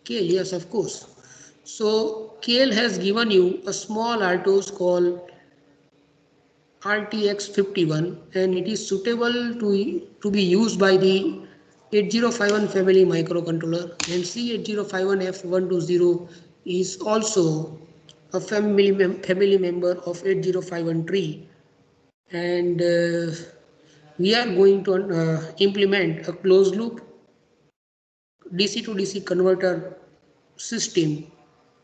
KL, yes, of course. So KL has given you a small Altos called RTX51, and it is suitable to be used by the 8051 family microcontroller, and C8051F120 is also a family member of 8051 tree, and we are going to implement a closed loop DC to DC converter system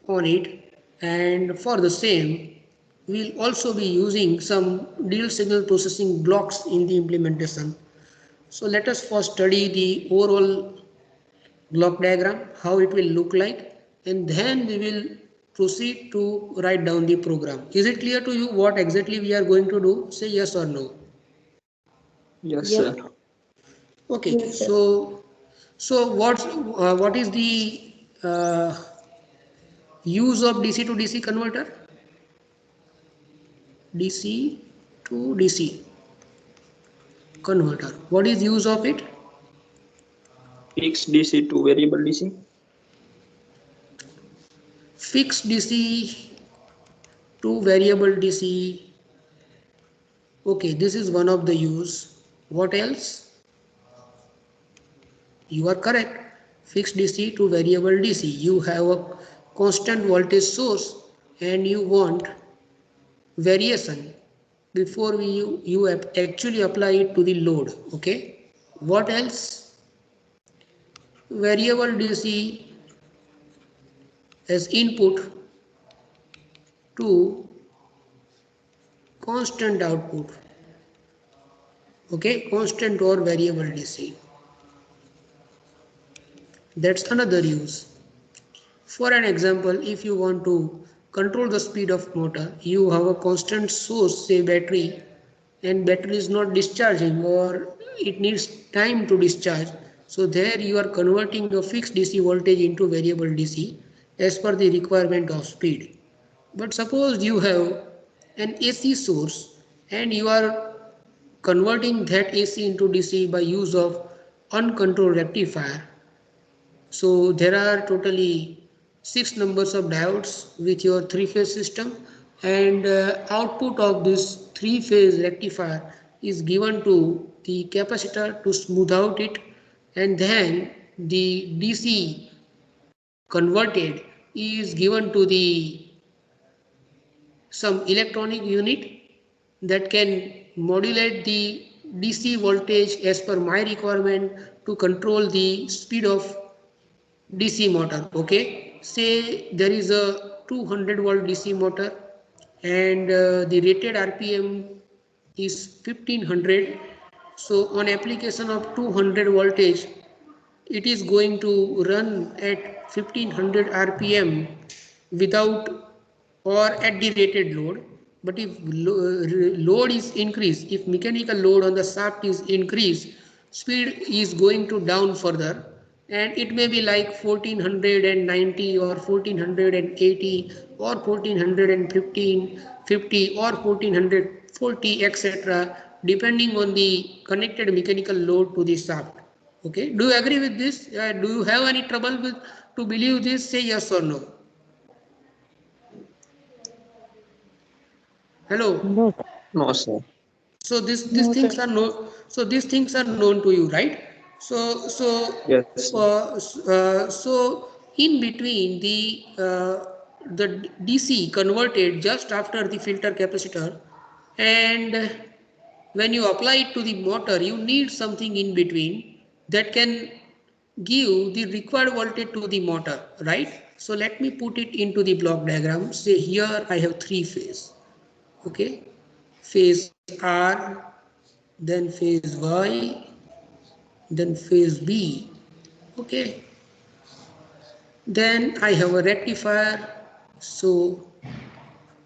on it, and for the same we'll also be using some digital signal processing blocks in the implementation. So let us first study the overall block diagram, how it will look like, and then we will proceed to write down the program. Is it clear to you what exactly we are going to do? Say yes or no. Yes, Yes. sir. Okay, Yes, sir. what is the uh, use of DC to DC converter? DC to DC converter. What is use of it? Fixed DC to variable DC. Fixed DC to variable DC. Okay, this is one of the use. What else? You are correct. Fixed DC to variable DC. You have a constant voltage source and you want variation before you actually apply it to the load. Okay. What else? Variable DC as input to constant output. Okay, constant or variable DC. That's another use. For an example, if you want to control the speed of motor, you have a constant source, say battery, and battery is not discharging or it needs time to discharge. So there you are converting the fixed DC voltage into variable DC as per the requirement of speed. But suppose you have an AC source and you are converting that AC into DC by use of uncontrolled rectifier. So there are totally 6 numbers of diodes with your 3-phase system, and output of this 3-phase rectifier is given to the capacitor to smooth out it, and then the DC converted is given to the some electronic unit that can modulate the DC voltage as per my requirement to control the speed of DC motor. Okay, say there is a 200-volt DC motor and the rated RPM is 1500. So on application of 200 voltage, it is going to run at 1500 RPM without or at the rated load. But if load is increased, if mechanical load on the shaft is increased, speed is going to down further, and it may be like 1490 or 1480 or 1415, 50 or 1440, etc., depending on the connected mechanical load to the shaft. Okay, do you agree with this? Do you have any trouble with to believe this? Say yes or no. Hello. No, sir. No, sir. So these No, things sir. are these things are known to you, right? Yes, sir. So in between the DC converted just after the filter capacitor, and when you apply it to the motor, you need something in between that can give the required voltage to the motor, right? So let me put it into the block diagram. Say here I have 3 phase. Okay, phase R, then phase Y, then phase B. Okay, then I have a rectifier, so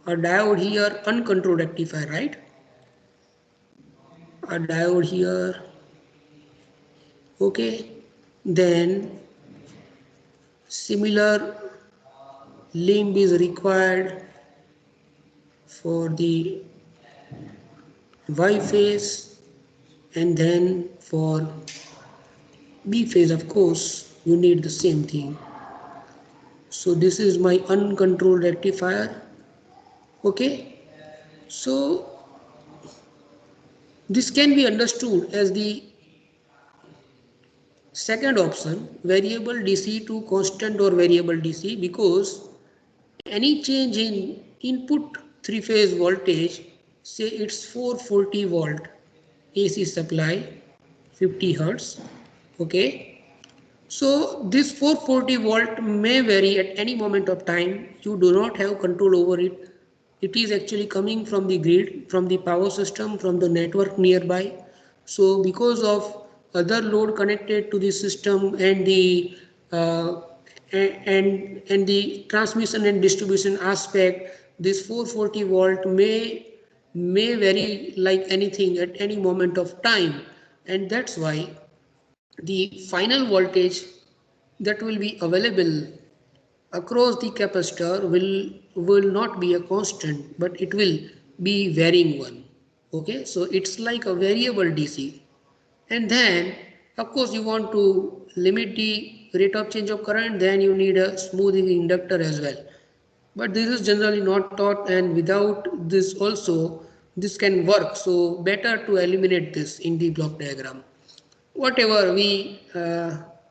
a diode here, uncontrolled rectifier, right? A diode here. Okay, then similar limb is required for the Y phase, and then for B phase, of course, you need the same thing. So this is my uncontrolled rectifier. Okay, so this can be understood as the second option, variable DC to constant or variable DC, because any change in input three-phase voltage, say it's 440 volt AC supply, 50 hertz, okay. So this 440 volt may vary at any moment of time. You do not have control over it. It is actually coming from the grid, from the power system, from the network nearby. So because of other load connected to the system and the uh, and the transmission and distribution aspect, this 440 volt may vary like anything at any moment of time, and that's why the final voltage that will be available across the capacitor will not be a constant, but it will be varying one. Okay, so it's like a variable DC. And then of course you want to limit the rate of change of current, then you need a smoothing inductor as well, but this is generally not taught, and without this also this can work, so better to eliminate this in the block diagram. Whatever we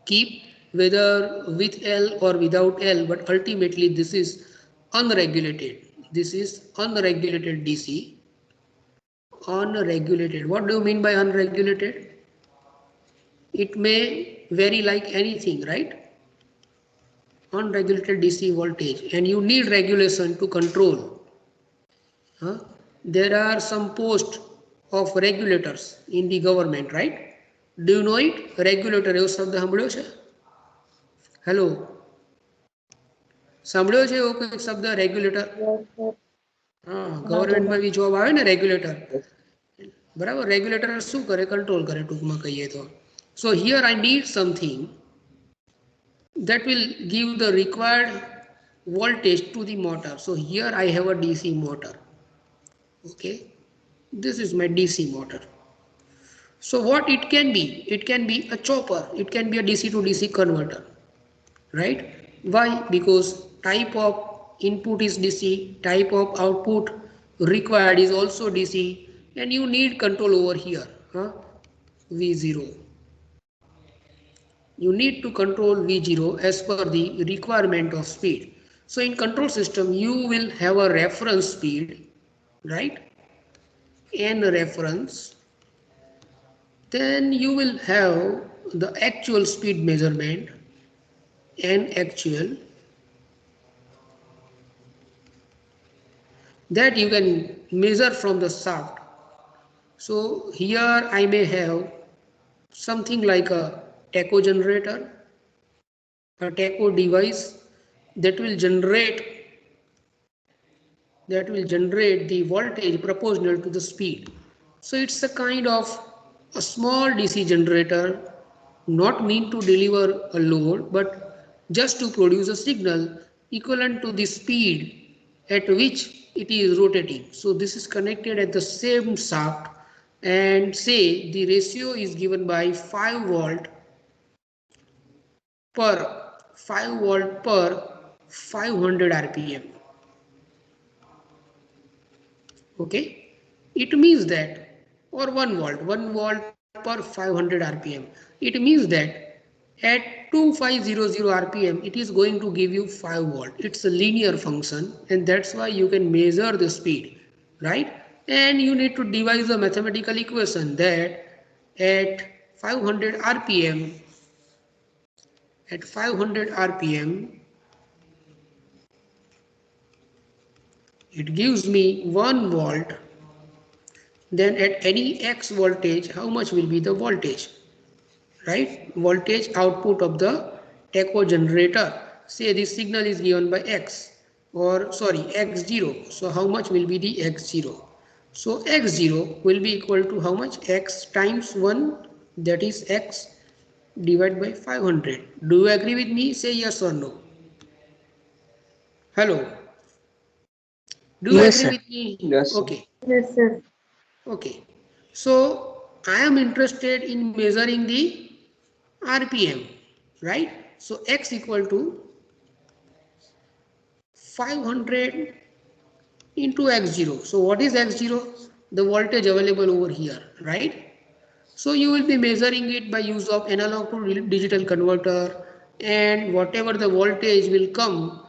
keep, whether with L or without L, but ultimately this is unregulated. This is unregulated DC. Unregulated. What do you mean by unregulated? It may vary like anything, right? Unregulated DC voltage, and you need regulation to control. Huh? There are some posts of regulators in the government, right? Do you know it? Regulator એવો શબ્દ સાંભળ્યો છે? Hello, સાંભળ્યો છે એવો કોઈ શબ્દ regulator? હા, ગવર્મેન્ટમાં બી જોબ આવે ને રેગ્યુલેટર, બરાબર? રેગ્યુલેટર શું કરે? કંટ્રોલ કરે ટૂંકમાં કહીએ તો. So here I need something that will give the required voltage to the motor. So here I have a DC motor. Okay, this is my DC motor. So what it can be? It can be a chopper, it can be a DC to DC converter, right? Why? Because type of input is DC, type of output required is also DC, and you need control over here, huh? V0. You need to control V0 as per the requirement of speed. So in control system you will have a reference speed, right? N reference. Then you will have the actual speed measurement, N actual, that you can measure from the shaft. So here I may have something like a tacho generator, a tacho device that will generate the voltage proportional to the speed. So it's a kind of a small DC generator, not meant to deliver a load, but just to produce a signal equivalent to the speed at which it is rotating. So this is connected at the same shaft, and say the ratio is given by 5 volt per 500 rpm. Okay, it means that, or 1 volt per 500 rpm, it means that at 2500 rpm it is going to give you 5 volt. It's a linear function, and that's why you can measure the speed, right? And you need to devise a mathematical equation that at 500 rpm it gives me 1 volt. Then at any x voltage, how much will be the voltage, right? Voltage output of the tacho generator. Say this signal is given by x, or sorry, x0. So how much will be the x0? So x0 will be equal to how much? X times 1, that is x divided by 500. Do you agree with me? Say yes or no. Hello, do you Yes, agree sir. with me? Yes, sir. Okay. Yes, sir. Okay, so I am interested in measuring the RPM, right? So x equal to 500 into x0. So what is x0? The voltage available over here, right? So you will be measuring it by use of analog to digital converter, and whatever the voltage will come,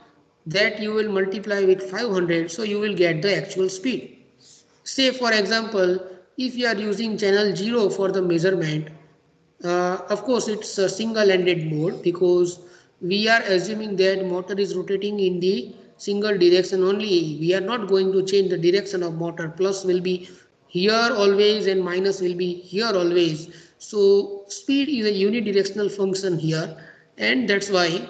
that you will multiply with 500, so you will get the actual speed. Say for example, if you are using channel 0 for the measurement, of course it's a single-ended mode because we are assuming that motor is rotating in the single direction only. We are not going to change the direction of motor. Plus will be here always and minus will be here always. So speed is a unidirectional function here, and that's why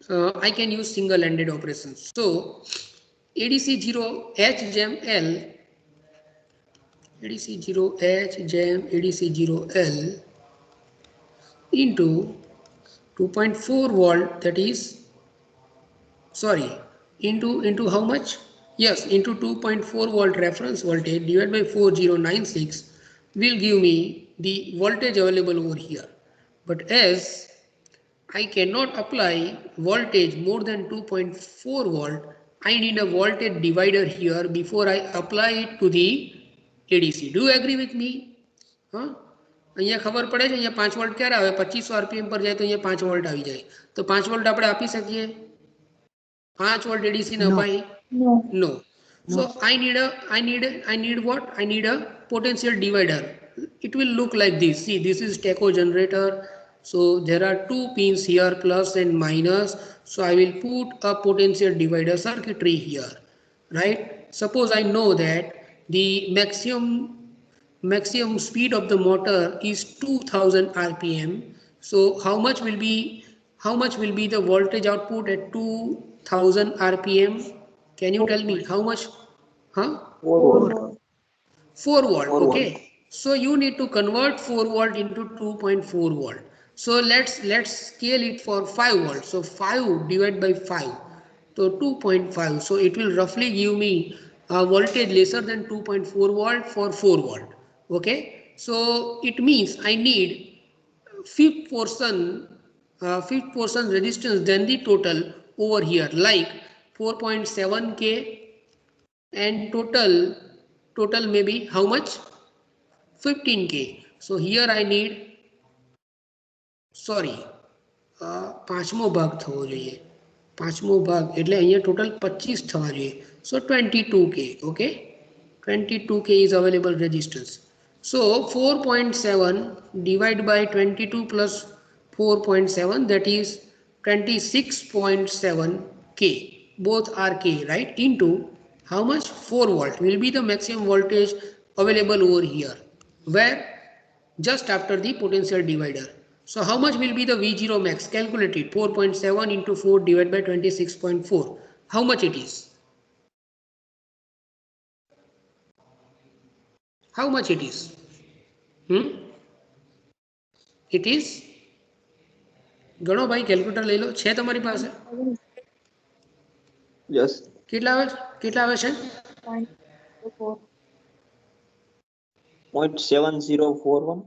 I can use single-ended operations. So ADC 0 H jam L, ADC 0 H jam ADC 0 L into 2.4 volt, that is, sorry, into how much? Yes, into 2.4 volt reference voltage divided by 4096 will give me the voltage available over here. But as I cannot apply voltage more than 2.4 volt, I need a voltage divider here before I apply it to the ADC. Do you agree with me? Huh? અહીંયા ખબર પડે છે અહીંયા 5 volt ક્યારે આવે? 2500 RPM પર જાય તો અહીંયા 5 વોલ્ટ આવી જાય. તો 5 વોલ્ટ આપણે આપી શકીએ? 5 વોલ્ટ એડીસી ને અપાય? No. So I need what? I need a potential divider. It will look like this. See, this is tacho generator. So there are two pins here, plus and minus. So I will put a potential divider circuitry here, right? Suppose I know that the maximum speed of the motor is 2000 rpm. So how much will be the voltage output at 2000 rpm? Can you tell me how much? Huh? 4 volt. Okay. So you need to convert 4 volt into 2.4 volt. So let's scale it for 5 volt. So 5 divided by 5. So 2.5. So it will roughly give me a voltage lesser than 2.4 volt for 4 volt. Okay. So it means I need fifth portion resistance than the total over here, like 4.7 k, and total maybe how much? 15k. So here I need, sorry, પાંચમો ભાગ થવો જોઈએ. પાંચમો ભાગ એટલે અહીંયા total 25 થવા જોઈએ. So 22k. Okay, 22k is available resistance. So 4.7 divided by 22 plus 4.7, that is 26.7 k. Both are k, right? Into how much? 4 volt will be the maximum voltage available over here, where just after the potential divider. So how much will be the V0 max? Calculate it. 4.7 into 4 divided by 26.4. How much it is? How much it is? It is, ગણો ભાઈ, calculator લઈ લો. છે તમારી પાસે? Yes. કેટલા આવે છે? 0.7041.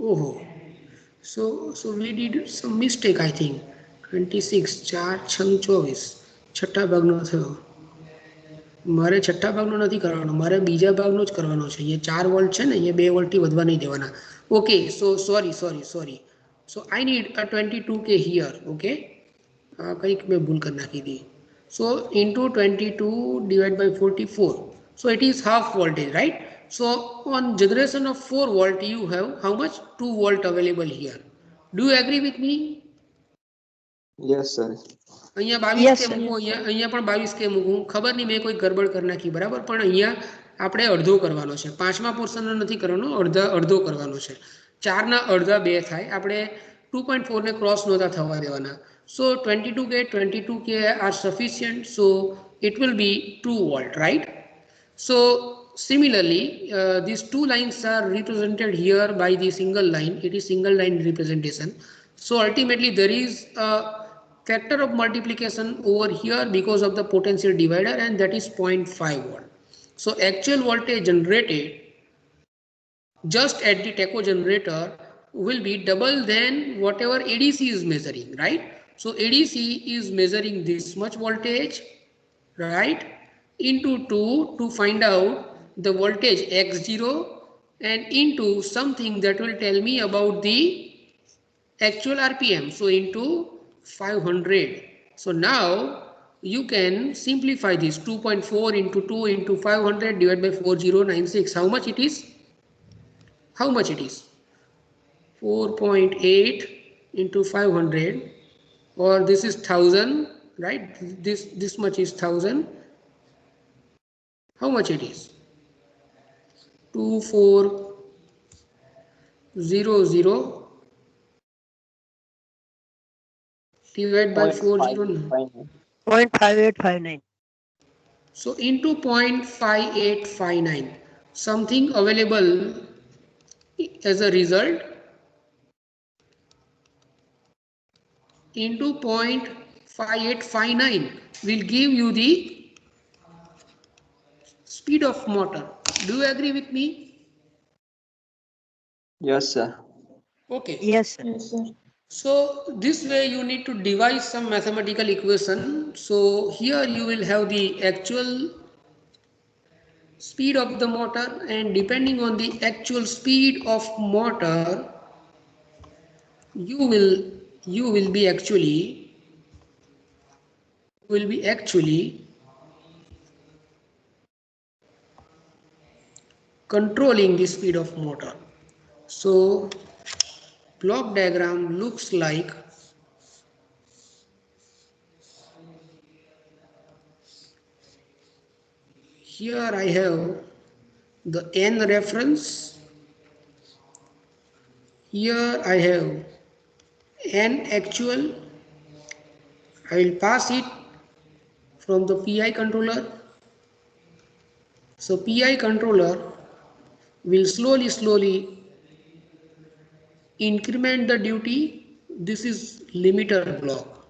Oh, so we did some mistake, I think. 26 4 6 24 છઠ્ઠા ભાગનો થયો. મારે છઠ્ઠા ભાગનો નથી કરવાનો, મારે બીજા ભાગનો જ કરવાનો છે. એ 4 વોલ્ટ છે ને, એ 2 વોલ્ટથી વધવા નહીં દેવાના. Okay, so sorry. So I need a 22k here. Okay, કંઈક મેં ભૂલ કરી નાખી હતી. સો into 22 divided by 44. So it is half voltage, right? So on generation of 4 volt you have how much? 2 volt available here. Do you agree with me? Yes, sir. અહીંયા 22k મૂકું, અહીંયા પણ 22k મૂકું. ખબર નહીં મેં કોઈ ગરબડ કરી નાખી, બરાબર? પણ અહીંયા આપણે અડધો કરવાનો છે. પાંચમા પોર્શનનો નથી કરવાનો, અડધો કરવાનો છે. 4ના અડધા 2 થાય. આપણે 2.4 ને ક્રોસ નહોતા થવા દેવાના. So 22k are sufficient. So it will be 2 volt, right? So similarly, these two lines are represented here by the single line. It is single line representation. So ultimately there is a factor of multiplication over here because of the potential divider, and that is 0.5 volt. So actual voltage generated just at the tacho generator will be double than whatever ADC is measuring, right? So ADC is measuring this much voltage, right, into 2 to find out the voltage x0 and into something that will tell me about the actual RPM. So into 500. So now you can simplify this 2.4 into 2 into 500 divided by 4096. How much it is? How much it is? 4.8 into 500, or this is 1000, right? This much is 1000. How much it is? 2400 divided by 409. 0.5859. 0.5859. So into 0.5859, something available as a result into 0.5859 will give you the speed of motor. Do you agree with me? Yes, sir. Okay. Yes, sir. Yes, sir. So this way you need to devise some mathematical equation. So here you will have the actual speed of the motor, and depending on the actual speed of motor, you will you will be actually controlling the speed of motor. So block diagram looks like here. I have the N reference, here I have N actual. I will pass it from the PI controller. So PI controller will slowly increment the duty. This is limiter block.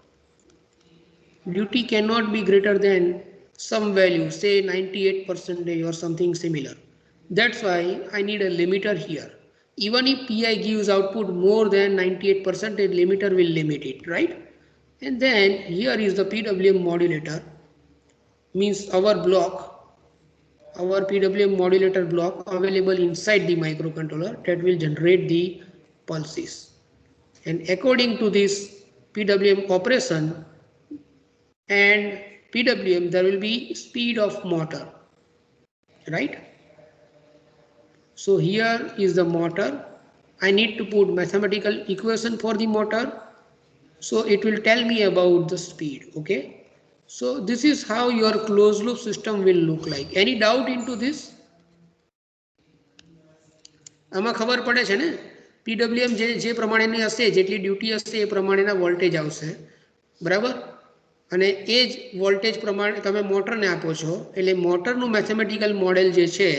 Duty cannot be greater than some value, say 98% or something similar. That's why I need a limiter here. Even if PI gives output more than 98%, limiter will limit it, right? And then here is the PWM modulator, means our PWM modulator block available inside the microcontroller that will generate the pulses. And according to this PWM operation and PWM, there will be speed of motor, right? So here is the motor. I need to put mathematical equation for the motor. So it will tell me about the speed, okay? So this is how your closed loop system will look like. Any doubt into this? આમાં ખબર પડે છે ને PWM જે પ્રમાણેની હશે, જેટલી duty હશે એ પ્રમાણેના વોલ્ટેજ આવશે, બરાબર? અને એ જ વોલ્ટેજ પ્રમાણે તમે મોટરને આપો છો, એટલે મોટરનું મેથેમેટિકલ મોડેલ જે છે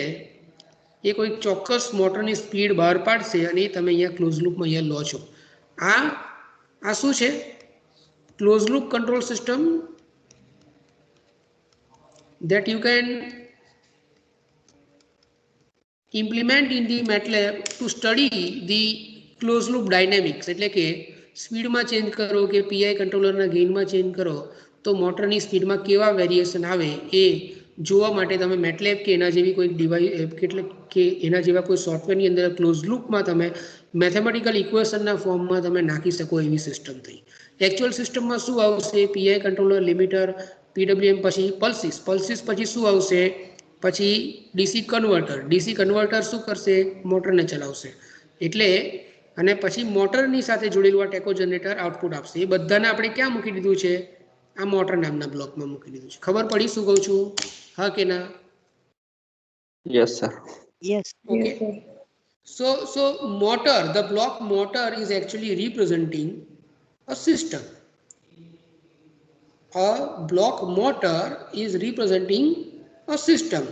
એ કોઈ ચોક્કસ મોટરની સ્પીડ બહાર પાડશે અને એ તમે અહીંયા ક્લોઝ લૂપમાં અહીંયા લો છો. આ શું છે? Close loop control system that you can implement in the MATLAB to study the closed loop dynamics. એટલે કે સ્પીડમાં ચેન્જ કરો કે પીઆઈ કંટ્રોલરના ગેઇનમાં ચેન્જ કરો તો મોટરની સ્પીડમાં કેવા વેરિએશન આવે એ જોવા માટે તમે MATLAB કે એના જેવી કોઈ ડિવાઇસ એટલે કે એના જેવા કોઈ સોફ્ટવેરની અંદર ક્લોઝ લૂપમાં તમે મેથેમેટિકલ ઇક્વેશનના ફોર્મમાં તમે નાખી શકો એવી સિસ્ટમ થઈ. એકચ્યુઅલ સિસ્ટમમાં શું આવશે? પીઆઈ કંટ્રોલર, લિમિટર, પીડબ્લ્યુએમ, પછી પલ્સીસ પછી શું આવશે? પછી ડીસી કન્વર્ટર શું કરશે? મોટરને ચલાવશે. એટલે અને પછી મોટરની સાથે જોડેલું આ ટેકો જનરેટર આઉટપુટ આપશે. એ બધાને આપણે ક્યાં મૂકી દીધું છે? આ મોટર નામના બ્લોકમાં મૂકી દીધું છે. ખબર પડી શું કહું છું? હા કે ના? Yes, sir. Yes. Okay. Yes, sir. So motor, the block motor is actually representing a system. A block motor is representing a system,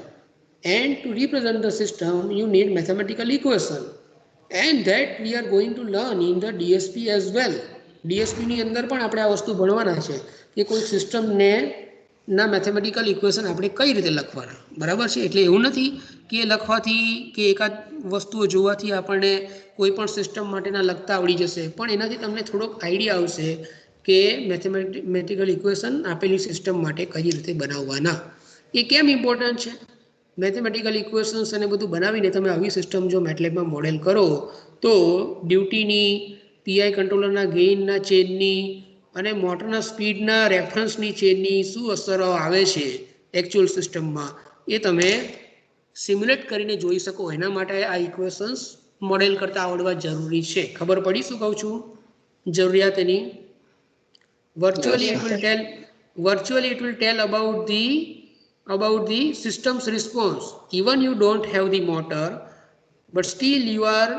and to represent the system you need mathematical equation, and that we are going to learn in the DSP as well. DSP ની અંદર પણ આપણે આ વસ્તુ ભણવાના છે કે કોઈ સિસ્ટમને ના મેથેમેટિકલ ઇક્વેશન આપણે કઈ રીતે લખવાના, બરાબર છે? એટલે એવું નથી કે લખવાથી કે એકાદ વસ્તુઓ જોવાથી આપણને કોઈ પણ સિસ્ટમ માટેના લખતા આવડી જશે, પણ એનાથી તમને થોડોક આઈડિયા આવશે કે મેથેમેટિકલ ઇક્વેશન આપેલી સિસ્ટમ માટે કઈ રીતે બનાવવાના. એ કેમ ઇમ્પોર્ટન્ટ છે? મેથેમેટિકલ ઇક્વેશન્સ અને બધું બનાવીને તમે આવી સિસ્ટમ જો મેટલેબમાં મોડેલ કરો તો ડ્યુટીની, પીઆઈ કંટ્રોલરના ગેઇનના ચેનની અને મોટરના સ્પીડના રેફરન્સની ચેનની શું અસરો આવે છે એકચ્યુઅલ સિસ્ટમમાં એ તમે સિમ્યુલેટ કરીને જોઈ શકો. એના માટે આ ઇક્વેશન્સ મોડેલ કરતાં આવડવા જરૂરી છે. ખબર પડી શું કહું છું? જરૂરિયાત એની virtually Yes, it sir. will tell about the system's response. Even you don't have the motor, but still you are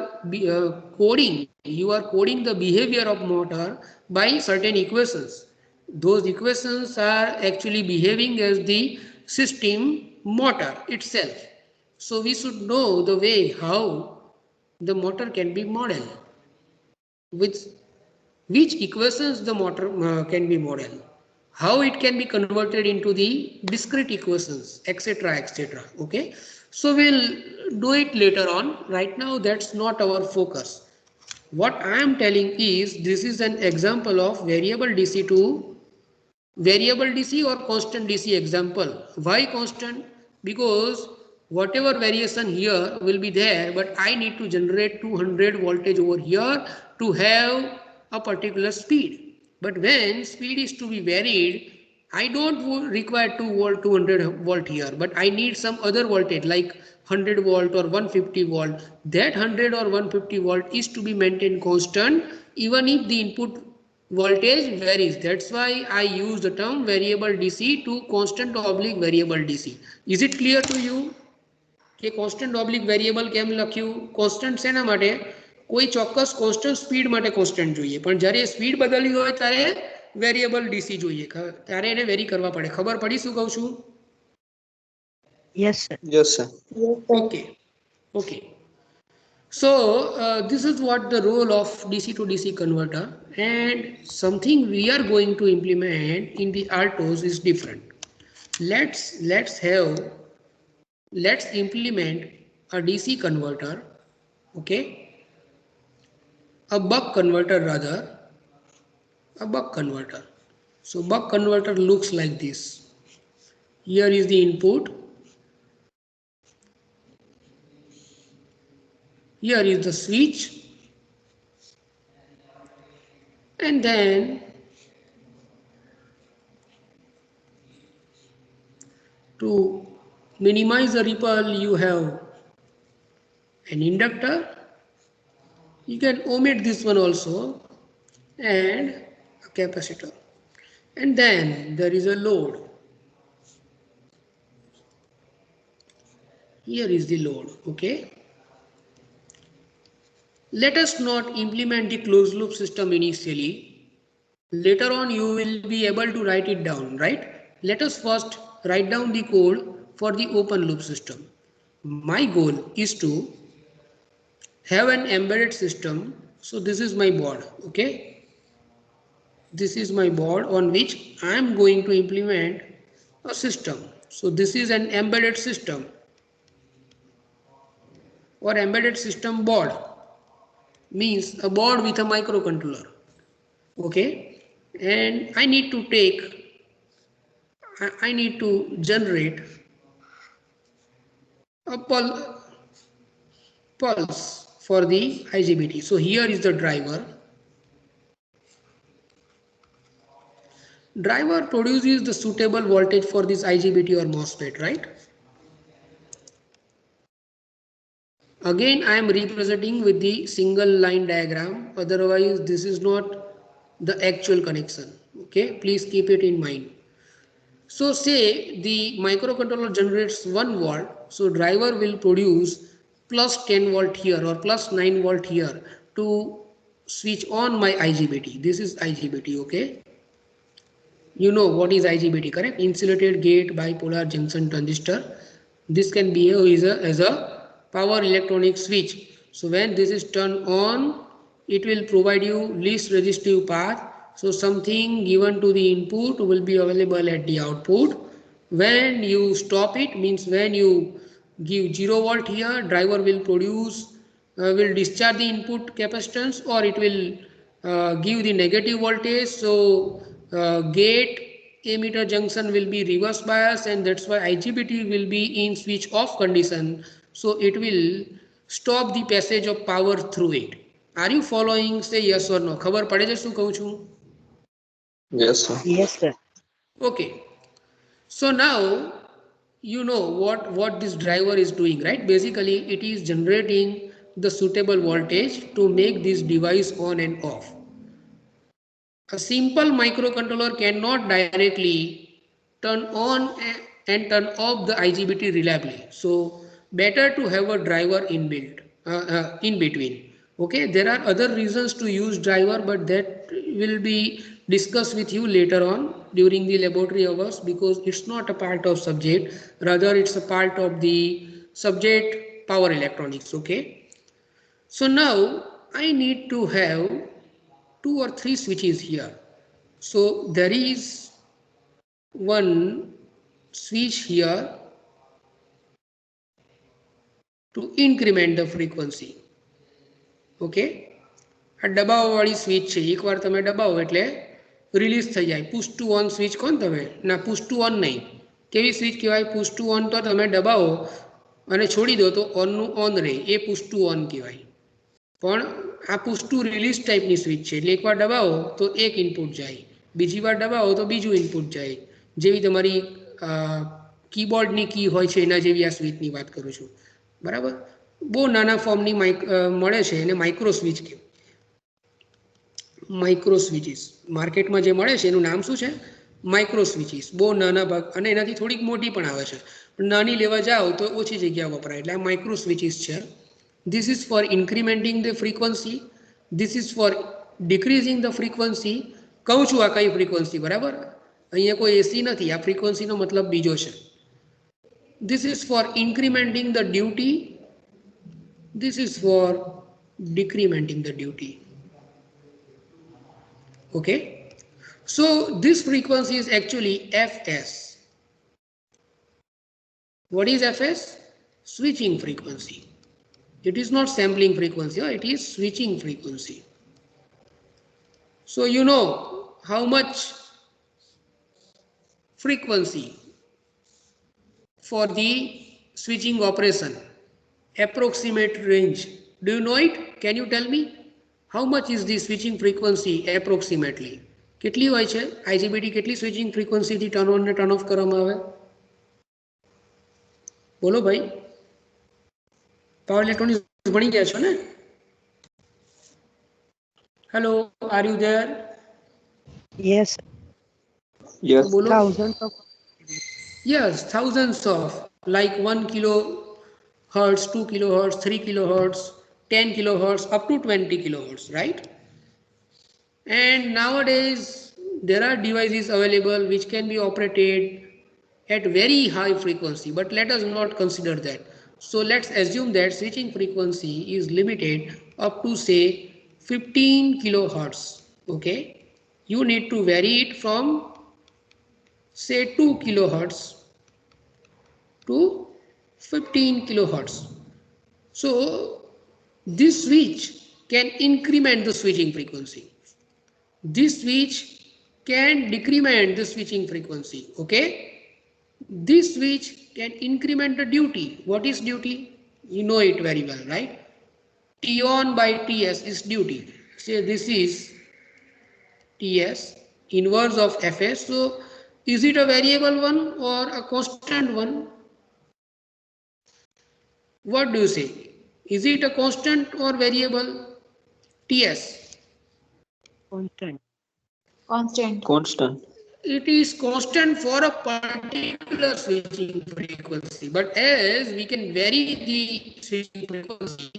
coding the behavior of motor by certain equations. Those equations are actually behaving as the system motor itself. So we should know the way how the motor can be modeled, with which equations the motor can be modeled, how it can be converted into the discrete equations, etc, etc. Okay, so we'll do it later on. Right now that's not our focus. What I am telling is this is an example of variable DC to variable DC or constant DC example. Why constant? Because whatever variation here will be there, but I need to generate 200 voltage over here to have a particular speed. But when speed is to be varied, I don't require 2 volt 200 volt here, but I need some other voltage like 100 volt or 150 volt. That 100 or 150 volt is to be maintained constant even if the input voltage varies. That's why I use the term variable DC to constant oblique variable DC. Is it clear to you કે constant oblique variable કેમ લખ્યું? Constant શેના માટે? કોઈ ચોક્કસ constant speed માટે constant જોઈએ, પણ જ્યારે સ્પીડ બદલવી હોય ત્યારે વેરિયેબલ ડીસી જોઈએ, ત્યારે એને વેરી કરવા પડે. ખબર પડી શું કહું છું? Yes, sir. Yes, sir. Okay, okay. So this is what the role of DC to DC converter, and something we are going to implement in the Altos is different. Let's implement a DC converter, okay, a buck converter rather, a buck converter. So buck converter looks like this. Here is the input, here is the switch, and then to minimize the ripple you have an inductor. You can omit this one also, and a capacitor, and then there is a load. Here is the load. Okay, let us not implement the closed loop system initially. Later on you will be able to write it down, right? Let us first write down the code for the open loop system. My goal is to have an embedded system. So this is my board. Okay, this is my board on which I am going to implement a system. So this is an embedded system or embedded system board, means a board with a microcontroller. Okay, and I need to generate a pulse for the IGBT. So here is the driver. Driver produces the suitable voltage for this IGBT or MOSFET, right? Again I am representing with the single line diagram, otherwise this is not the actual connection. Okay, please keep it in mind. So say the microcontroller generates 1 volt, so driver will produce plus 10 volt here or plus 9 volt here to switch on my IGBT. This is IGBT. Okay, you know what is IGBT, correct? Insulated gate bipolar junction transistor. This can behave as a power electronic switch. So when this is turned on, it will provide you least resistive path So something given to the input will be available at the output. When you stop it, means when you give 0 volt here, driver will produce, will discharge the input capacitance, or it will give the negative voltage. So gate emitter junction will be reverse bias, and that's why IGBT will be in switch off condition. So it will stop the passage of power through it. Are you following? Say yes or no. ખબર પડે છે શું કહું છું? Yes, sir. Yes, sir. Okay. So now you know what this driver is doing, right? Basically it is generating the suitable voltage to make this device on and off. A simple microcontroller cannot directly turn on and turn off the IGBT reliably. So better to have a driver inbuilt in between. Okay, there are other reasons to use driver, but that will be discussed with you later on during the laboratory hours, because it's not a part of subject, rather it's a part of the subject power electronics. Okay, so now I need to have 2 or 3 switches here. So there is one switch here to increment the frequency. Okay, આ દબાવવાળી switch છે, એકવાર તમે દબાવો એટલે release થઈ જાય. Push two on switch કોણ તમે? ના, પુશ ટુ ઓન નહીં. કેવી સ્વિચ કહેવાય? પુશ ટુ ઓન તો તમે દબાવો અને છોડી દો તો ઓનનું ઓન રહે, એ પુશ ટુ ઓન કહેવાય. પણ આ પુશ ટુ રિલીઝ ટાઈપની સ્વિચ છે, એટલે એકવાર દબાવો તો એક ઇનપુટ જાય, બીજી વાર દબાવો તો બીજું ઇનપુટ જાય. જેવી તમારી કીબોર્ડની કી હોય છે એના જેવી આ સ્વિચની વાત કરું છું. બરાબર? બહુ નાના ફોર્મની મળે છે, એને માઇક્રો સ્વિચ કહેવાય. માઇક્રો સ્વિચીસ માર્કેટમાં જે મળે છે એનું નામ શું છે? માઇક્રો સ્વિચીસ. બહુ નાના ભાગ, અને એનાથી થોડીક મોટી પણ આવે છે, પણ નાની લેવા જાઓ તો ઓછી જગ્યા વપરાય, એટલે આ માઇક્રો સ્વિચીસ છે. This is for incrementing the frequency. This is for decreasing the frequency. કહું છું આ કઈ ફ્રીક્વન્સી, બરાબર? અહીંયા કોઈ એસી નથી, આ ફ્રીક્વન્સીનો મતલબ બીજો છે. This is for incrementing the duty. This is for decrementing the duty. Okay, so this frequency is actually Fs. What is Fs? Switching frequency. It is not sampling frequency, it is switching frequency. So you know how much frequency for the switching operation, approximate range. Do you know it? Can you tell me how much is the switching frequency approximately? કેટલી હોય છે IGBT? કેટલી switching ફ્રીક્વન્સીથી turn on ને turn off કરવામાં આવે? બોલો ભાઈ, power electronics ભણી ગયા છો ને? Hello, are you there? Yes. Yes. બોલો. Thousands of. Yes, thousands of, like 1 kilohertz, 2 kilohertz, 3 kilohertz, 10 kilohertz, up to 20 kilohertz, right? And nowadays there are devices available which can be operated at very high frequency, but let us not consider that. So let's assume that switching frequency is limited up to say 15 kilohertz. Okay, you need to vary it from say 2 kilohertz to 15 kilohertz. So this switch can increment the switching frequency. This switch can decrement the switching frequency. Okay, this switch can increment the duty. What is duty? You know it very well, right? T on by Ts is duty. Say this is Ts, inverse of Fs. So is it a variable one or a constant one? What do you say? Is it a constant or variable? Ts. Constant. Constant. It is constant for a particular switching frequency, but as we can vary the switching frequency,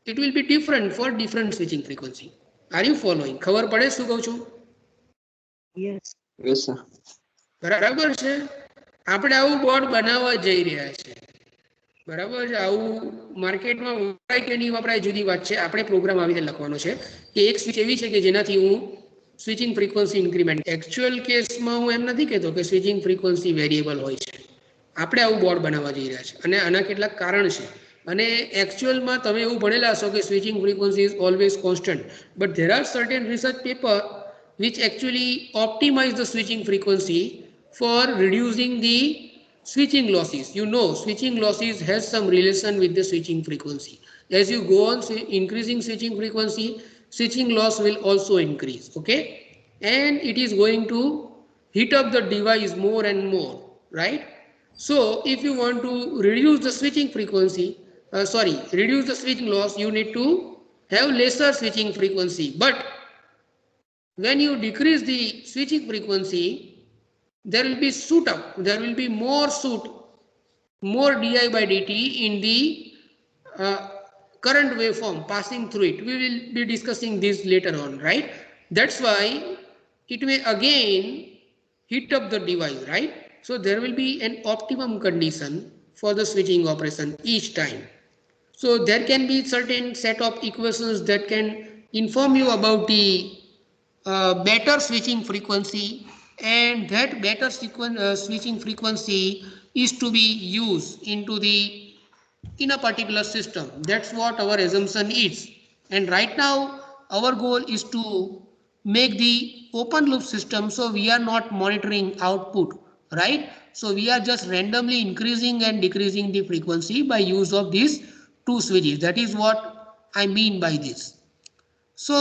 it will be different for different switching frequency. Are you following? ખબર પડે શું કહું છું? Yes. Yes, sir. બરાબર છે? આપણે આવું board બનાવવા જઈ રહ્યા છે, બરાબર છે? આવું માર્કેટમાં વપરાય કે નહીં વપરાય જુદી વાત છે. આપણે પ્રોગ્રામ આવી રીતે લખવાનો છે કે એક સ્વિચ એવી છે કે જેનાથી હું સ્વિચિંગ ફ્રીક્વન્સી ઇન્ક્રીમેન્ટ. એક્ચ્યુઅલ કેસમાં હું એમ નથી કહેતો કે સ્વિચિંગ ફ્રીક્વન્સી વેરિયેબલ હોય છે. આપણે આવું બોર્ડ બનાવવા જઈ રહ્યા છે અને આના કેટલાક કારણ છે. અને એકચ્યુઅલમાં તમે એવું ભણેલા હશો કે switching frequency is always constant, but there are certain research paper which actually optimize the switching frequency for reducing the switching losses. You know, switching losses has some relation with the switching frequency. As you go on increasing switching frequency, switching loss will also increase, okay? And it is going to heat up the device more and more, right? So if you want to reduce the switching frequency, reduce the switching loss, you need to have lesser switching frequency. But when you decrease the switching frequency, there will be shoot up, there will be more di by dt in the current waveform passing through it. We will be discussing this later on, right? That's why it may again heat up the device, right? So there will be an optimum condition for the switching operation each time. So there can be certain set of equations that can inform you about the better switching frequency, and that better switching frequency is to be used in a particular system. That's what our assumption is. And right now our goal is to make the open loop system, so we are not monitoring output, right? So we are just randomly increasing and decreasing the frequency by use of these two switches. That is what I mean by this. So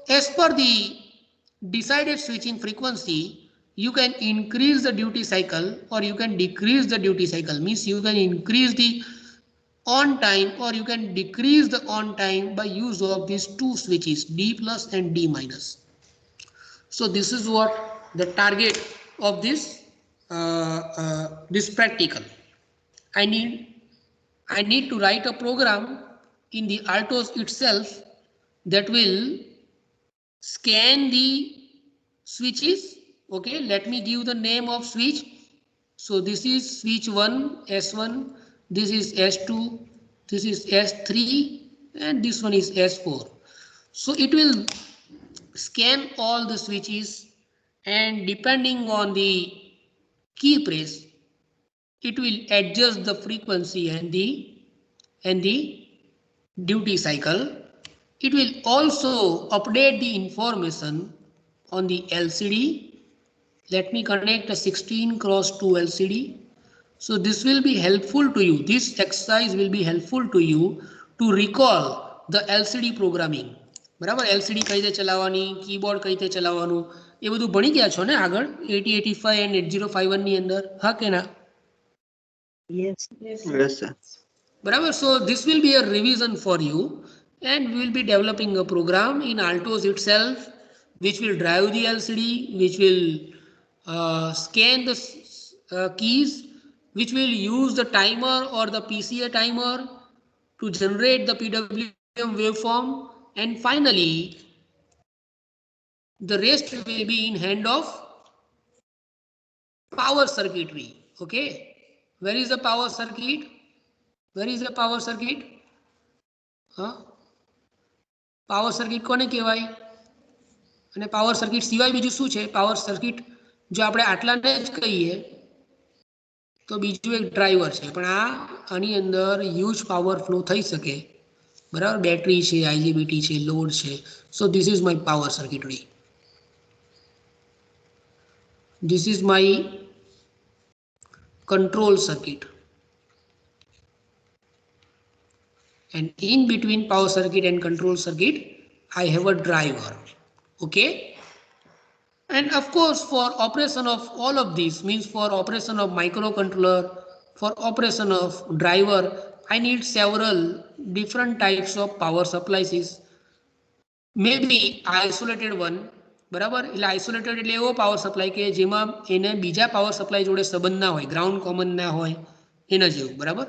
as per the decided switching frequency, you can increase the duty cycle or you can decrease the duty cycle. Means you can increase the on time or you can decrease the on time by use of these two switches, D plus and D minus. So this is what the target of this practical. I need to write a program in the Altos itself that will scan the switches. Okay, let me give the name of switch. So this is switch 1, S1, this is S2, this is S3, and this one is S4. So it will scan all the switches, and depending on the key press, it will adjust the frequency and the duty cycle. It will also update the information on the LCD. Let me connect a 16x2 LCD. So this will be helpful to you. This exercise will be helpful to you to recall the LCD programming. બરાબર, LCD કઈ રીતે ચલાવવાની, keyboard કઈ રીતે ચલાવવાનું, એ બધું ભણી ગયા છો ને આગળ 8085 and 8051 ની અંદર, હા કે ના? Yes. Yes, sir. બરાબર. So this will be a revision for you, and we will be developing a program in Altos itself which will drive the LCD, which will scan the keys, which will use the timer or the PCA timer to generate the PWM waveform, and finally the rest will be in hand of power circuitry. Okay, where is the power circuit? Where is the power circuit? Power circuit કોને કહેવાય? અને power circuit સિવાય બીજું શું છે? Power circuit જો આપણે આટલાને જ કહીએ તો બીજું એક ડ્રાઈવર છે, પણ આની અંદર હ્યુજ પાવર ફ્લો થઈ શકે. બરાબર, બેટરી છે, IGBT છે, લોડ છે. So this is my power circuitry. This is my control circuit, and in between power circuit and control circuit I have a driver. Okay, and of course for operation of all of these, means for operation of microcontroller, for operation of driver, I need several different types of power supplies. Maybe isolated one. બરાબર, એટલે isolated એટલે એવો power supply કે જેમાં એને બીજા power supply જોડે સંબંધ ના હોય, ગ્રાઉન્ડ કોમન ના હોય, એના જેવું. બરાબર,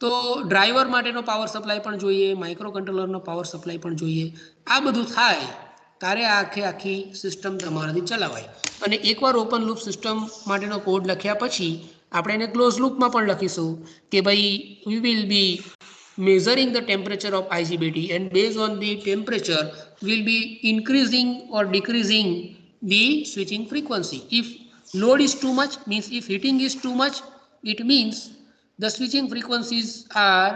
તો ડ્રાઈવર માટેનો પાવર સપ્લાય પણ જોઈએ, માઇક્રો કંટ્રોલરનો પાવર સપ્લાય પણ જોઈએ. આ બધું થાય ત્યારે આખી સિસ્ટમ તમારાથી ચલાવાય. અને એકવાર ઓપન લૂપ સિસ્ટમ માટેનો કોડ લખ્યા પછી આપણે એને ક્લોઝ લૂપમાં પણ લખીશું કે ભાઈ we will be measuring the temperature of IGBT, and based on the temperature will be increasing or decreasing the switching frequency. If load is too much, means if heating is too much, it means the switching frequencies are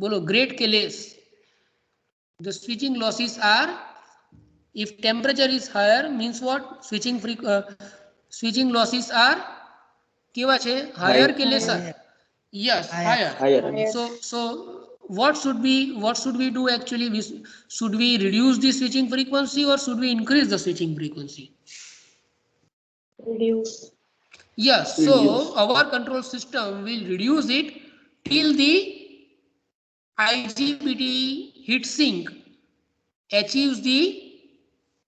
बोलो great के less. The switching losses are, if temperature is higher, means what? Switching losses are કેવા છે? Higher કે lesser? Yes, higher. So what should we do actually? Should we reduce the switching frequency or should we increase the switching frequency? Reduce. Yes, so our control system will reduce it till the IGBT heat sink achieves the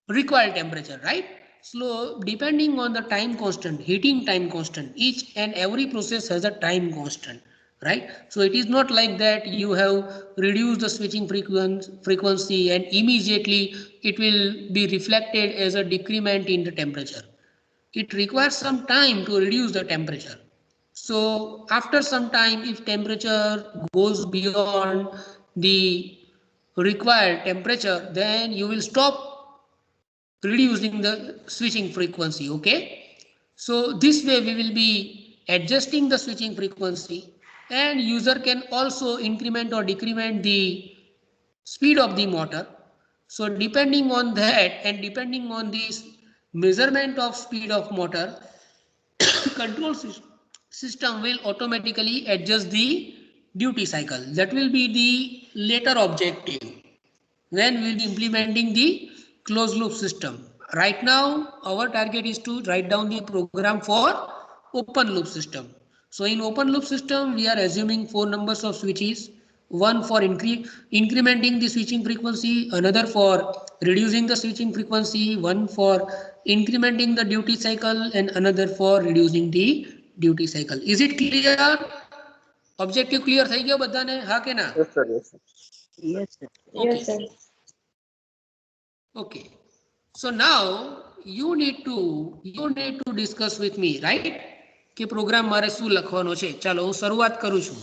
required temperature, right? So depending on the time constant, heating time constant, each and every process has a time constant, right? So it is not like that you have reduced the switching frequency and immediately it will be reflected as a decrement in the temperature. It requires some time to reduce the temperature. So after some time, if temperature goes beyond the required temperature, then you will stop reducing the switching frequency. Okay, so this way we will be adjusting the switching frequency, and user can also increment or decrement the speed of the motor. So depending on that and depending on this measurement of speed of motor, control system will automatically adjust the duty cycle. That will be the later objective when we will be implementing the closed loop system. Right now our target is to write down the program for open loop system. So in open loop system we are assuming 4 numbers of switches, one for incrementing the switching frequency, another for reducing the switching frequency, one for incrementing the duty cycle, and another for reducing the duty cycle. Is it clear? Objective clear થઈ ગયો બધાને? હા કે ના? Yes, sir. Yes, sir. Yes, sir. Yes, sir. Okay. So now you need to discuss with me, right? કે programme મારે શું લખવાનો છે. ચાલો હું શરૂઆત કરું છું.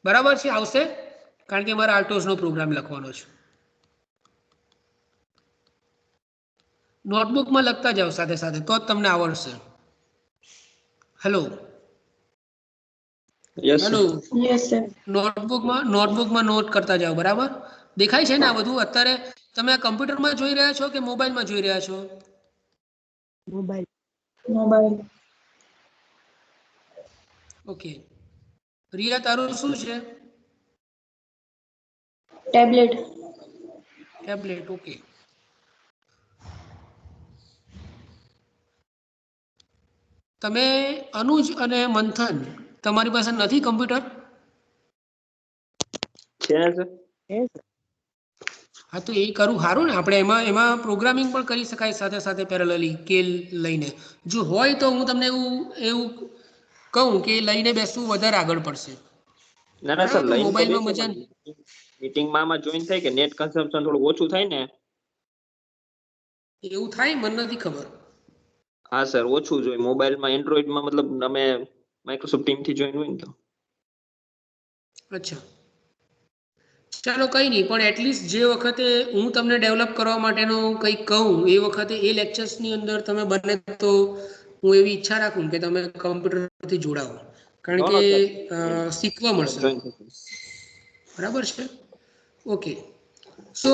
બરાબર છે? આવશે? કારણ કે મારે આલ્ટોસનો પ્રોગ્રામ લખવાનો છે. નોટબુકમાં લખતા જાઓ સાથે સાથે, તો જ તમને આવડશે. Hello Yes, hello, sir. Yes, sir. નોટબુકમાં નોટ કરતા જાઓ. બરાબર દેખાય છે ને આ બધું? અત્યારે તમે આ કમ્પ્યુટરમાં જોઈ રહ્યા છો કે મોબાઈલમાં જોઈ રહ્યા છો? Mobile. Mobile. ઓકે. રિયા તારું શું છે? Tablet. ટેબ્લેટ. ઓકે. તમે અનુજ અને મંથન તમારી પાસે નથી કમ્પ્યુટર? છે sir. Yes, sir. હા તો એ કરું સારું ને. આપણે એમાં પ્રોગ્રામિંગ પણ કરી શકાય સાથે સાથે પેરેલલી કે લઈને. જો હોય તો હું તમને એવું કહું કે લઈને બેસવું વધારે આગળ પડશે. ના ના સર, લઈને તો મોબાઈલમાં બેસે મજા પણ મીટિંગમાં આમાં જોઈન થાય કે નેટ કન્ઝમ્પશન થોડું ઓછું થાય ને. એવું થાય? મને નથી ખબર. હા સર, ઓછું જોઈએ મોબાઈલમાં. એન્ડ્રોઈડમાં મતલબ અમે માઇક્રોસોફ્ટ ટીમ થી જોઈન હોય ને તો. અચ્છા ચાલો કંઈ નહીં, પણ એટલીસ્ટ જે વખતે હું તમને ડેવલપ કરવા માટેનો કંઈક કહું એ વખતે એ લેક્ચર્સની અંદર તમે બને તો હું એવી ઈચ્છા રાખું કે તમે કમ્પ્યુટરથી જોડાવો, કારણ કે શીખવા મળશે. જોઈન થશે. બરાબર છે? Okay. So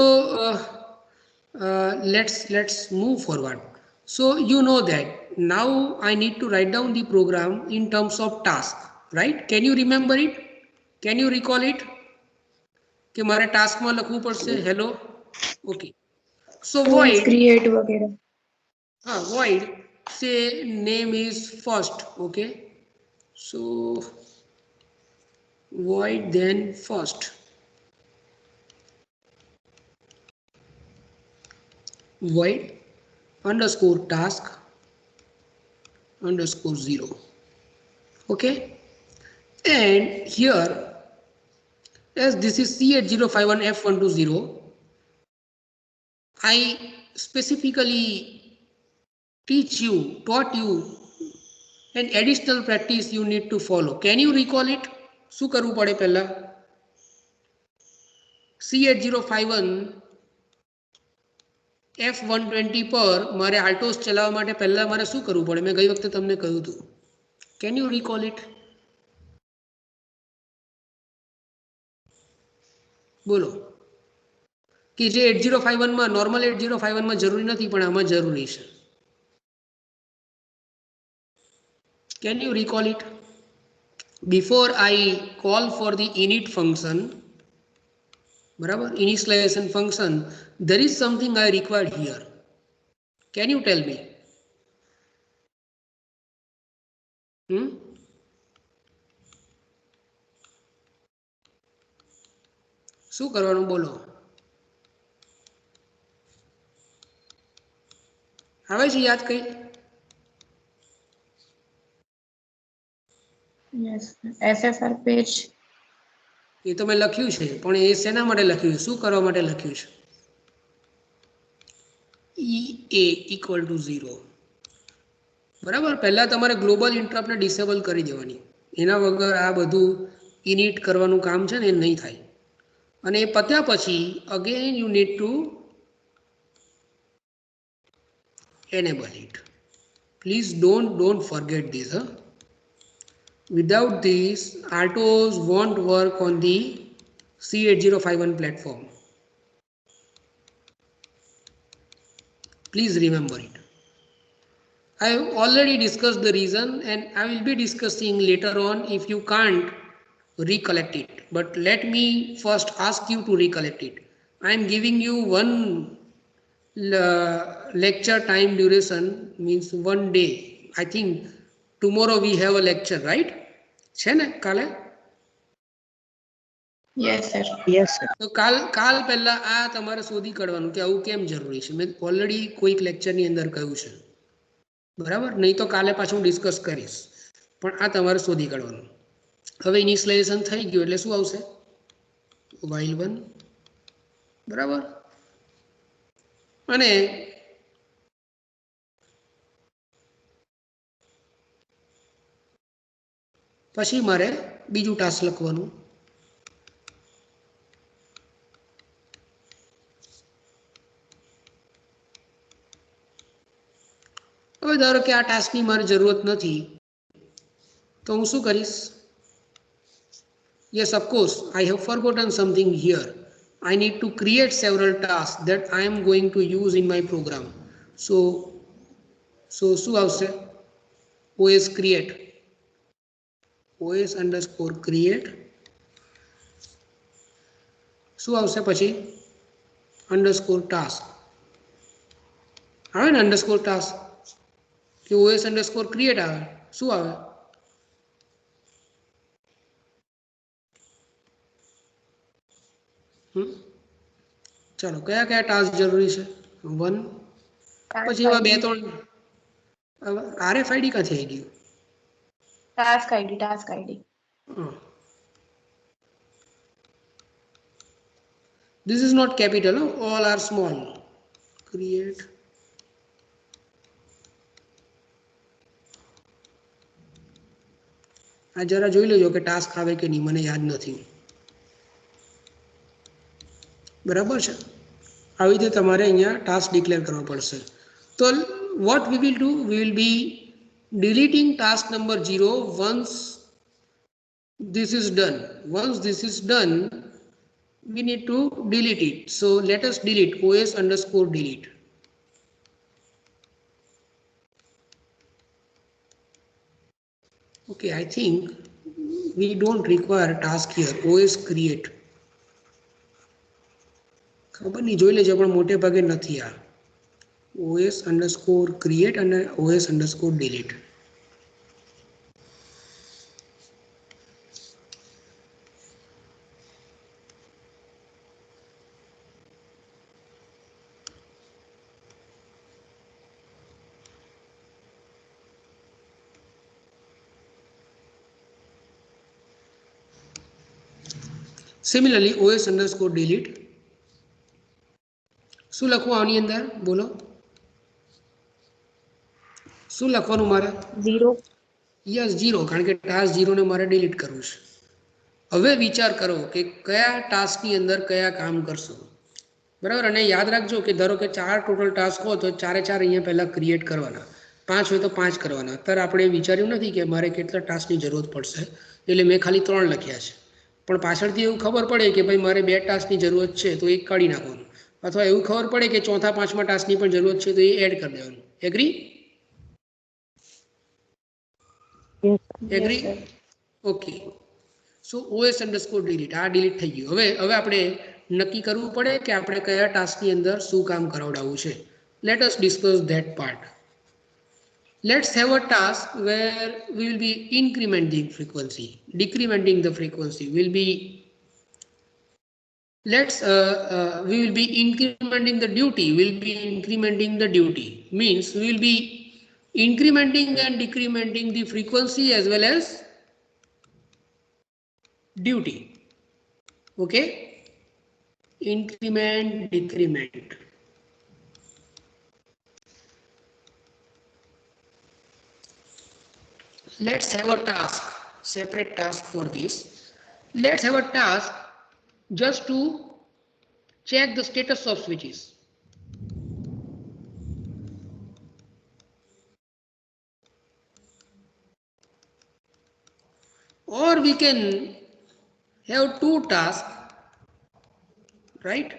let's move forward. So you know that now I need to write down the program in terms of task, right? Can you remember it? Can you recall it? કે મારે ટાસ્કમાં લખવું પડશે. Hello, okay. So void Create વગેરે. હા, void say name is first. Okay, so void then first, void underscore task underscore 0. Okay, and here As this is C8051 F120, I specifically taught you an additional practice you need to follow. Can you recall it? શું કરવું પડે પહેલા? C8051 F120 પર મારે આલ્ટોસ ચલાવવા માટે પહેલા મારે શું કરવું પડે? મેં ગઈ વખતે તમને કહ્યું હતું. Can you recall it? બોલો કે જે 8051 માં નોર્મલ 8051 માં જરૂરી નથી પણ આમાં જરૂરી છે. Can you recall it? Before I call for the init function, બરાબર, initialization function, there is something I required here. Can you tell me? શું કરવાનું બોલો? આવે છે યાદ કઈ? Yes. SFR page. એ તો મેં લખ્યું છે પણ એ શેના માટે લખ્યું છે? શું કરવા માટે લખ્યું છે? EA equal to 0. બરાબર, પહેલા તમારે ગ્લોબલ ઇન્ટરપ્ટને ડિસેબલ કરી દેવાની. એના વગર આ બધું ઇનિટ કરવાનું કામ છે ને એ નહીં થાય. અને એ પત્યા પછી again you need to enable it. Please don't forget this. Without this, Altos won't work on the C8051 platform. Please remember it. I have already discussed the reason and I will be discussing later on if you can't recollect it. But let me first ask you to recollect it. I am giving you one lecture time duration, means one day. I think tomorrow we have a lecture, right? છે ને કાલે? Yes, sir. Yes, sir. તો કાલ પહેલા આ તમારે શોધી કાઢવાનું કે આવું કેમ જરૂરી છે. મેં ઓલરેડી કોઈક લેક્ચરની અંદર કહ્યું છે, બરાબર? નહીં તો કાલે પાછું ડિસ્કસ કરીશ, પણ આ તમારે શોધી કાઢવાનું. હવે ઇનિશિયલાઇઝેશન થઈ ગયું એટલે શું આવશે? while 1, બરાબર. અને પછી મારે બીજું ટાસ્ક લખવાનું. હવે ધારો કે આ ટાસ્કની મારે જરૂરત નથી તો હું શું કરીશ? Yes, of course, I have forgotten something here. I need to create several tasks that I am going to use in my program. So શું આવશે? OS create, OS underscore create. શું આવશે પછી? Underscore task. આવે ને underscore task કે OS underscore create આવે? શું આવે? ચાલો, કયા કયા ટાસ્ક જરૂરી છે? 1, પછી એવા 2-3 RFID ક્યાંથી આવી ગયું? Task ID. This is not capital, no? All are small. Create. આ જરા જોઈ લેજો કે ટાસ્ક આવે કે નહીં, મને યાદ નથી. બરાબર છે? આવી રીતે તમારે અહીંયા ટાસ્ક ડિક્લેર કરવા પડશે. તો what we will do, we will be deleting task number 0 once this is done. Once this is done, we need to delete it. So let us delete OS underscore delete. Okay, I think we don't require task here. OS create. ખબર નહીં, જોઈ લેજો, પણ મોટે ભાગે નથી આ. OS underscore create અને OS underscore delete. Similarly, OS underscore delete. શું લખવું આની અંદર બોલો? શું લખવાનું મારે? 0. યસ 0, કારણ કે ટાસ્ક 0 ને મારે ડિલીટ કરવું છે. હવે વિચાર કરો કે કયા ટાસ્કની અંદર કયા કામ કરશો, બરાબર? અને યાદ રાખજો કે ધારો કે 4 ટોટલ ટાસ્ક હોય તો 4 અહીંયા પહેલા ક્રિએટ કરવાના, 5 હોય તો 5 કરવાના. અત્યારે આપણે વિચાર્યું નથી કે મારે કેટલા ટાસ્કની જરૂરત પડશે, એટલે મેં ખાલી 3 લખ્યા છે. પણ પાછળથી એવું ખબર પડે કે ભાઈ મારે 2 ટાસ્કની જરૂરત છે તો એક કાઢી નાખવાનું, અથવા એવું ખબર પડે કે ચોથા પાંચમા ટાસ્કની પણ જરૂરત છે તો એ એડ કરી દેવાનું. Agree? Yes. Agree? Yes, sir. Okay. So OS underscore delete આ ડિલીટ થઈ ગયું. હવે આપણે નક્કી કરવું પડે કે આપણે કયા ટાસ્કની અંદર શું કામ કરાવડાવવું છે. Let us discuss that part. Let's have a task where we will be incrementing frequency, decrementing the frequency. We will be incrementing the duty. We'll be incrementing the duty means we will be incrementing and decrementing the frequency as well as duty. Okay, increment, decrement. Let's have a task, separate task for this. Let's have a task just to check the status of switches. Or we can have 2 tasks, right?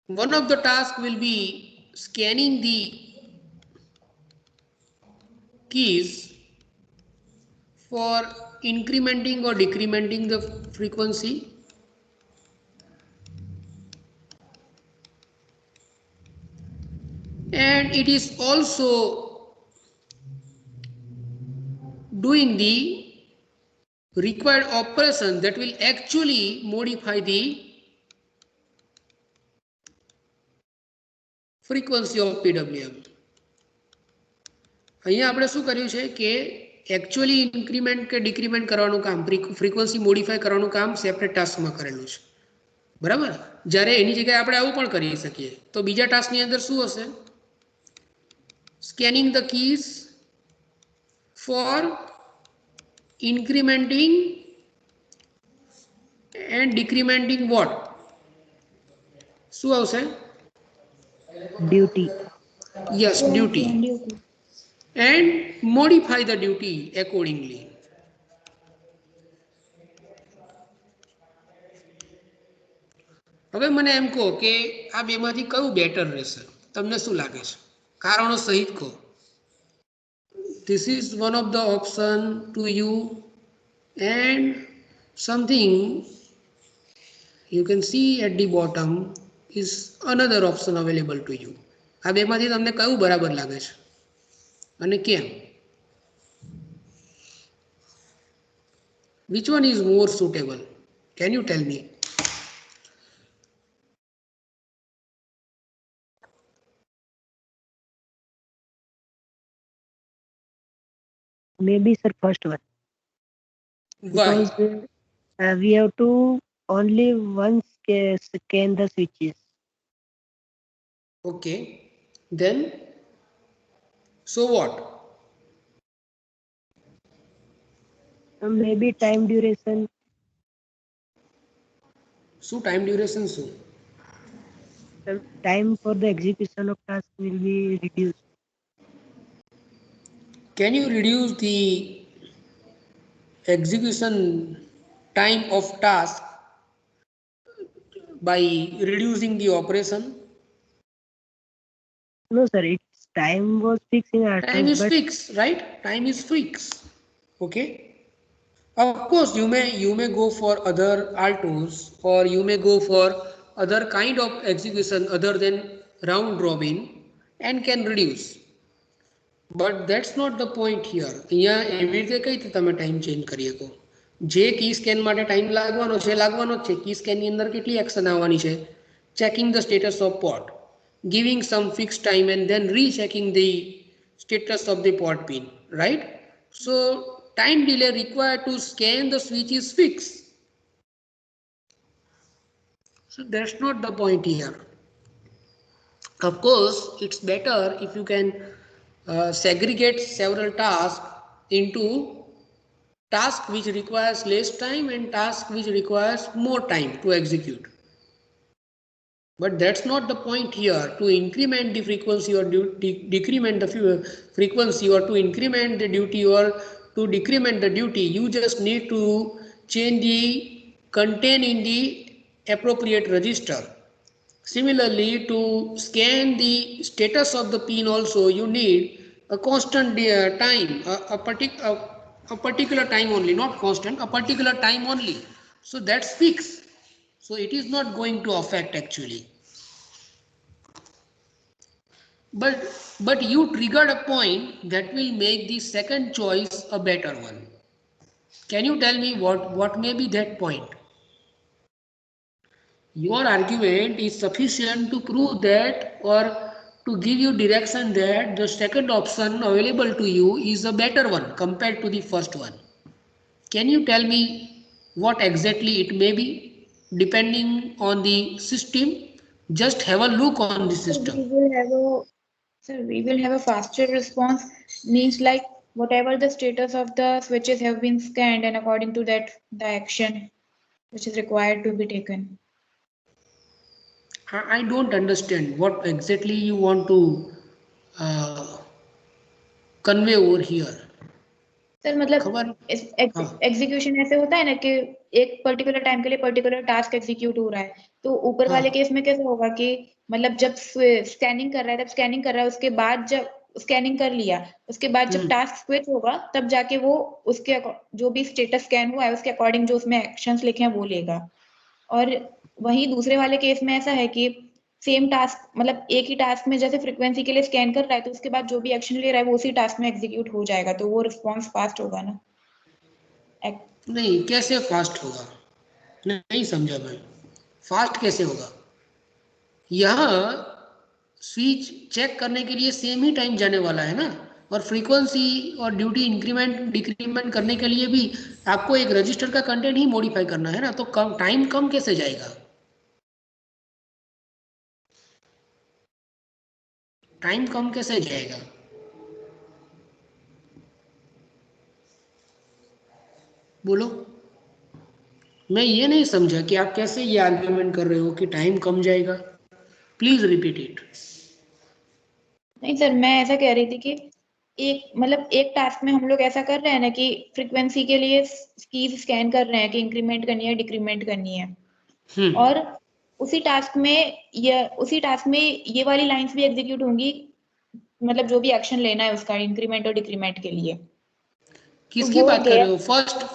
One of the tasks will be scanning the keys for incrementing or decrementing the frequency, and it is also doing the required operation that will actually modify the frequency of PWM. અહીંયા આપણે શું કર્યું છે કે actually increment કે decrement કરવાનું કામ, frequency modify કરવાનું કામ સેપરેટ ટાસ્કમાં કરેલું છે, બરાબર? જ્યારે એની જગ્યાએ આપણે આવું પણ કરી શકીએ તો બીજા ટાસ્કની અંદર શું હશે? Scanning the keys for incrementing and decrementing what? શું આવશે? Duty. Yes, duty. And modify the duty accordingly. હવે મને એમ કહો કે આ બેમાંથી કયું બેટર રહેશે? તમને શું લાગે છે? કારણો સહિત કહો. This is one of the option to you, and something you can see at the bottom is another option available to you. આ બેમાંથી તમને કયું બરાબર લાગે છે અને કેમ? Which one is more suitable? Can you tell me? Maybe sir first one. Why? Because we have to only once scan the switches. Okay. Then, so what? Maybe time duration. શું time duration શું? Time for the execution of task will be reduced. Can you reduce the execution time of task by reducing the operation? No sir, its time was fixed in our Time is but fixed, right? Time is fixed. Okay. Of course, you may go for other altos, or you may go for other kind of execution other than round robin and can reduce. But that's not the point here. અહીંયા એવી રીતે કઈ રીતે તમે time change કરી શકો? જે કી scan માટે ટાઈમ લાગવાનો છે લાગવાનો જ છે. કી સ્કેનની અંદર કેટલી એક્શન આવવાની છે? Checking the status of port, giving some fixed time and then rechecking the status of the port pin, right? So time delay required to scan the switch is fixed. So that's not the point here. Of course, it's better if you can segregate several tasks into task which requires less time and task which requires more time to execute. But that's not the point here. To increment the frequency or decrement the frequency, or to increment the duty or to decrement the duty, you just need to change the content in the appropriate register. Similarly, to scan the status of the pin also, you need a constant time, a particular time only, not constant, a particular time only. So that's fixed. So it is not going to affect actually. But you triggered a point that will make the second choice a better one. Can you tell me what may be that point? Your argument is sufficient to prove that, or to give you direction that the second option available to you is a better one compared to the first one. Can you tell me what exactly it may be depending on the system? Just have a look on the system. We will have a faster response, means like whatever the status of the switches have been scanned, and according to that the action which is required to be taken. I don't understand what exactly you want to uh, convey over here. Sir मतलब खबर execution ऐसे होता है ना कि एक particular time के लिए पर्टिकुलर टास्क एग्जीक्यूट हो रहा है, तो ऊपर वाले केस में कैसे होगा कि मतलब जब स्कैनिंग कर रहा है तब स्कैनिंग कर रहा है, उसके बाद जब स्कैनिंग कर लिया उसके बाद जब टास्क स्विच होगा तब जाके वो उसके जो भी स्टेटस स्कैन हुआ है उसके अकॉर्डिंग जो उसमें एक्शंस लिखे हैं वो लेगा। और वहीं दूसरे वाले केस में ऐसा है कि सेम टास्क मतलब एक ही टास्क में जैसे फ्रीक्वेंसी के लिए स्कैन कर रहा है तो उसके बाद जो भी एक्शन ले रहा है वो उसी टास्क में एग्जीक्यूट हो जाएगा, तो वो रिस्पॉन्स फास्ट होगा ना। नहीं, कैसे फास्ट होगा? नहीं समझा मैं, फास्ट कैसे होगा? यहाँ स्विच चेक करने के लिए सेम ही टाइम जाने वाला है ना, और फ्रीक्वेंसी और ड्यूटी इंक्रीमेंट डिक्रीमेंट करने के लिए भी आपको एक रजिस्टर का कंटेंट ही मॉडिफाई करना है ना, तो कम टाइम कम कैसे जाएगा? टाइम कम कैसे जाएगा? बोलो। मैं ये नहीं समझा कि आप कैसे ये आर्ग्यूमेंट कर रहे हो कि टाइम कम जाएगा। Please repeat it. नहीं सर, मैं ऐसा कह रही थी कि एक मतलब एक टास्क में हम लोग ऐसा कर रहे हैं ना कि फ्रीक्वेंसी के लिए कीज स्कैन कर रहे हैं कि इंक्रीमेंट करनी है डिक्रीमेंट करनी है, और उसी टास्क में ये वाली लाइंस भी एग्जीक्यूट होंगी, मतलब जो भी एक्शन लेना है उसका इंक्रीमेंट और डिक्रीमेंट के लिए। किसकी बात कर रहे हो?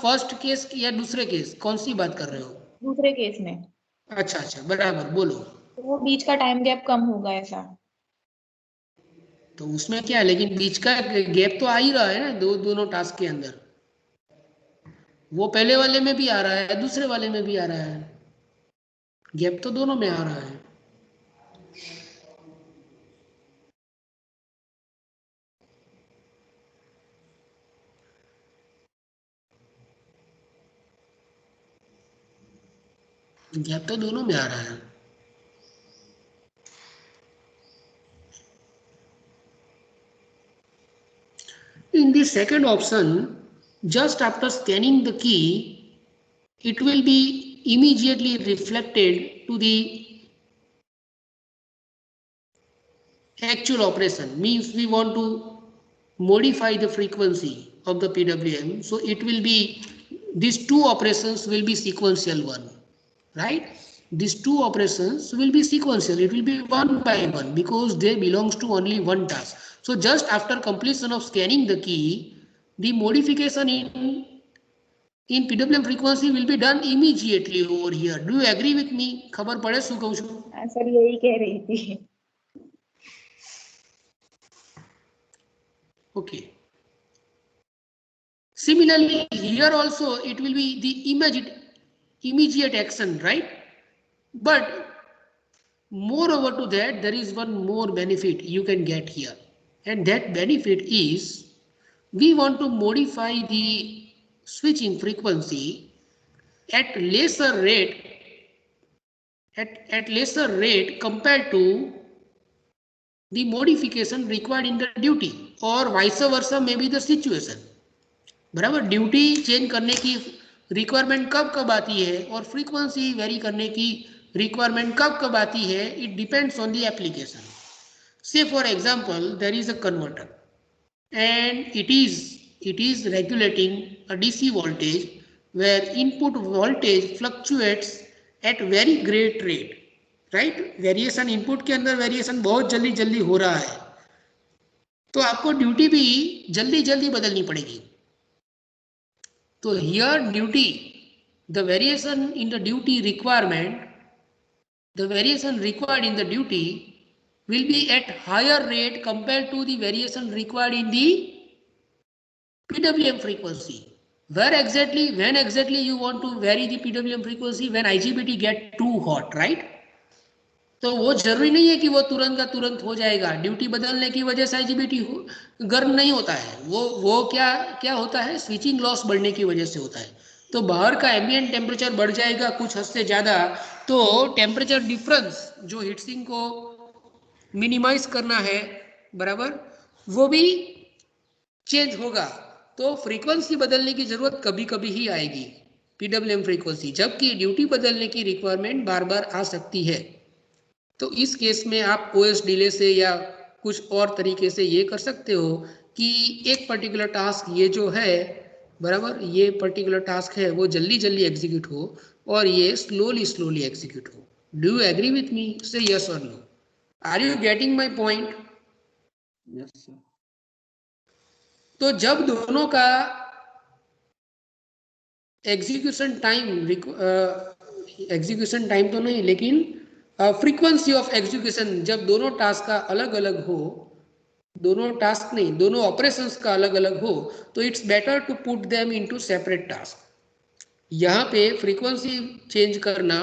फर्स्ट केस या दूसरे केस? कौन सी बात कर रहे हो? दूसरे केस में। अच्छा अच्छा, बराबर, बोलो। तो वो बीच का टाइम गैप कम होगा ऐसा। तो उसमें क्या है, लेकिन बीच का गैप तो आ ही रहा है ना दोनों टास्क के अंदर। वो पहले वाले में भी आ रहा है, दूसरे वाले में भी आ रहा है, गैप तो दोनों में आ रहा है। गैप तो दोनों में आ रहा है। In the second option, just after scanning the key, it will be immediately reflected to the actual operation. Means we want to modify the frequency of the PWM, so it will be, these two operations will be sequential one, right? These two operations will be sequential, it will be one by one because they belongs to only one task. So just after completion of scanning the key, the modification in PWM frequency will be done immediately over here. Do you agree with me? खबर पड़े शू कहूँ छू? Sir यही कह रही थी। Okay. Similarly, here also it will be the immediate action, right? But moreover to that, there is one more benefit you can get here, and that benefit is we want to modify the switching frequency at lesser rate at lesser rate compared to the modification required in the duty, or vice versa may be the situation. बराबर, duty change करने की requirement कब कब आती है और frequency very करने की रिक्वायरमेंट कब कब आती है, it depends on the application. Say for example, there is a converter and it is regulating a DC voltage where input voltage fluctuates at very great rate, right? Variation input के अंदर variation बहुत जल्दी जल्दी हो रहा है, तो आपको ड्यूटी भी जल्दी जल्दी बदलनी पड़ेगी. तो here duty, the variation in the duty requirement, the variation required in the duty will be at higher rate compared to the variation required in the PWM frequency. Where exactly, when exactly you want to vary the PWM frequency? When IGBT get too hot, right? तो वो जरूरी नहीं है कि वो तुरंत का तुरंत हो जाएगा. ड्यूटी बदलने की वजह से IGBT गर्म नहीं होता है. वो क्या होता है, स्विचिंग लॉस बढ़ने की वजह से होता है. तो बाहर का एम्बिएंट टेम्परेचर बढ़ जाएगा कुछ हद से ज़्यादा, तो टेम्परेचर डिफरेंस जो हीटसिंक को मिनिमाइज करना है, बराबर, वो भी चेंज होगा. तो फ्रीक्वेंसी बदलने की जरूरत कभी कभी ही आएगी, PWM फ्रीक्वेंसी, जबकि ड्यूटी बदलने की रिक्वायरमेंट बार बार आ सकती है. तो इस केस में आप OS डिले से या कुछ और तरीके से ये कर सकते हो कि एक पर्टिकुलर टास्क ये जो है, बराबर, ये पर्टिकुलर टास्क है वो जल्दी जल्दी एग्जीक्यूट हो और ये स्लोली एग्जीक्यूट हो. Do you agree with me? Say yes और no. Are you getting my point? Yes sir. तो जब दोनों का एग्जीक्यूशन टाइम तो नहीं, लेकिन फ्रीक्वेंसी ऑफ एग्जीक्यूशन, जब दोनों टास्क का अलग अलग हो, दोनों टास्क नहीं, दोनों ऑपरेशंस का अलग अलग हो, तो it's better to put them into separate task. यहाँ पे फ्रीक्वेंसी चेंज करना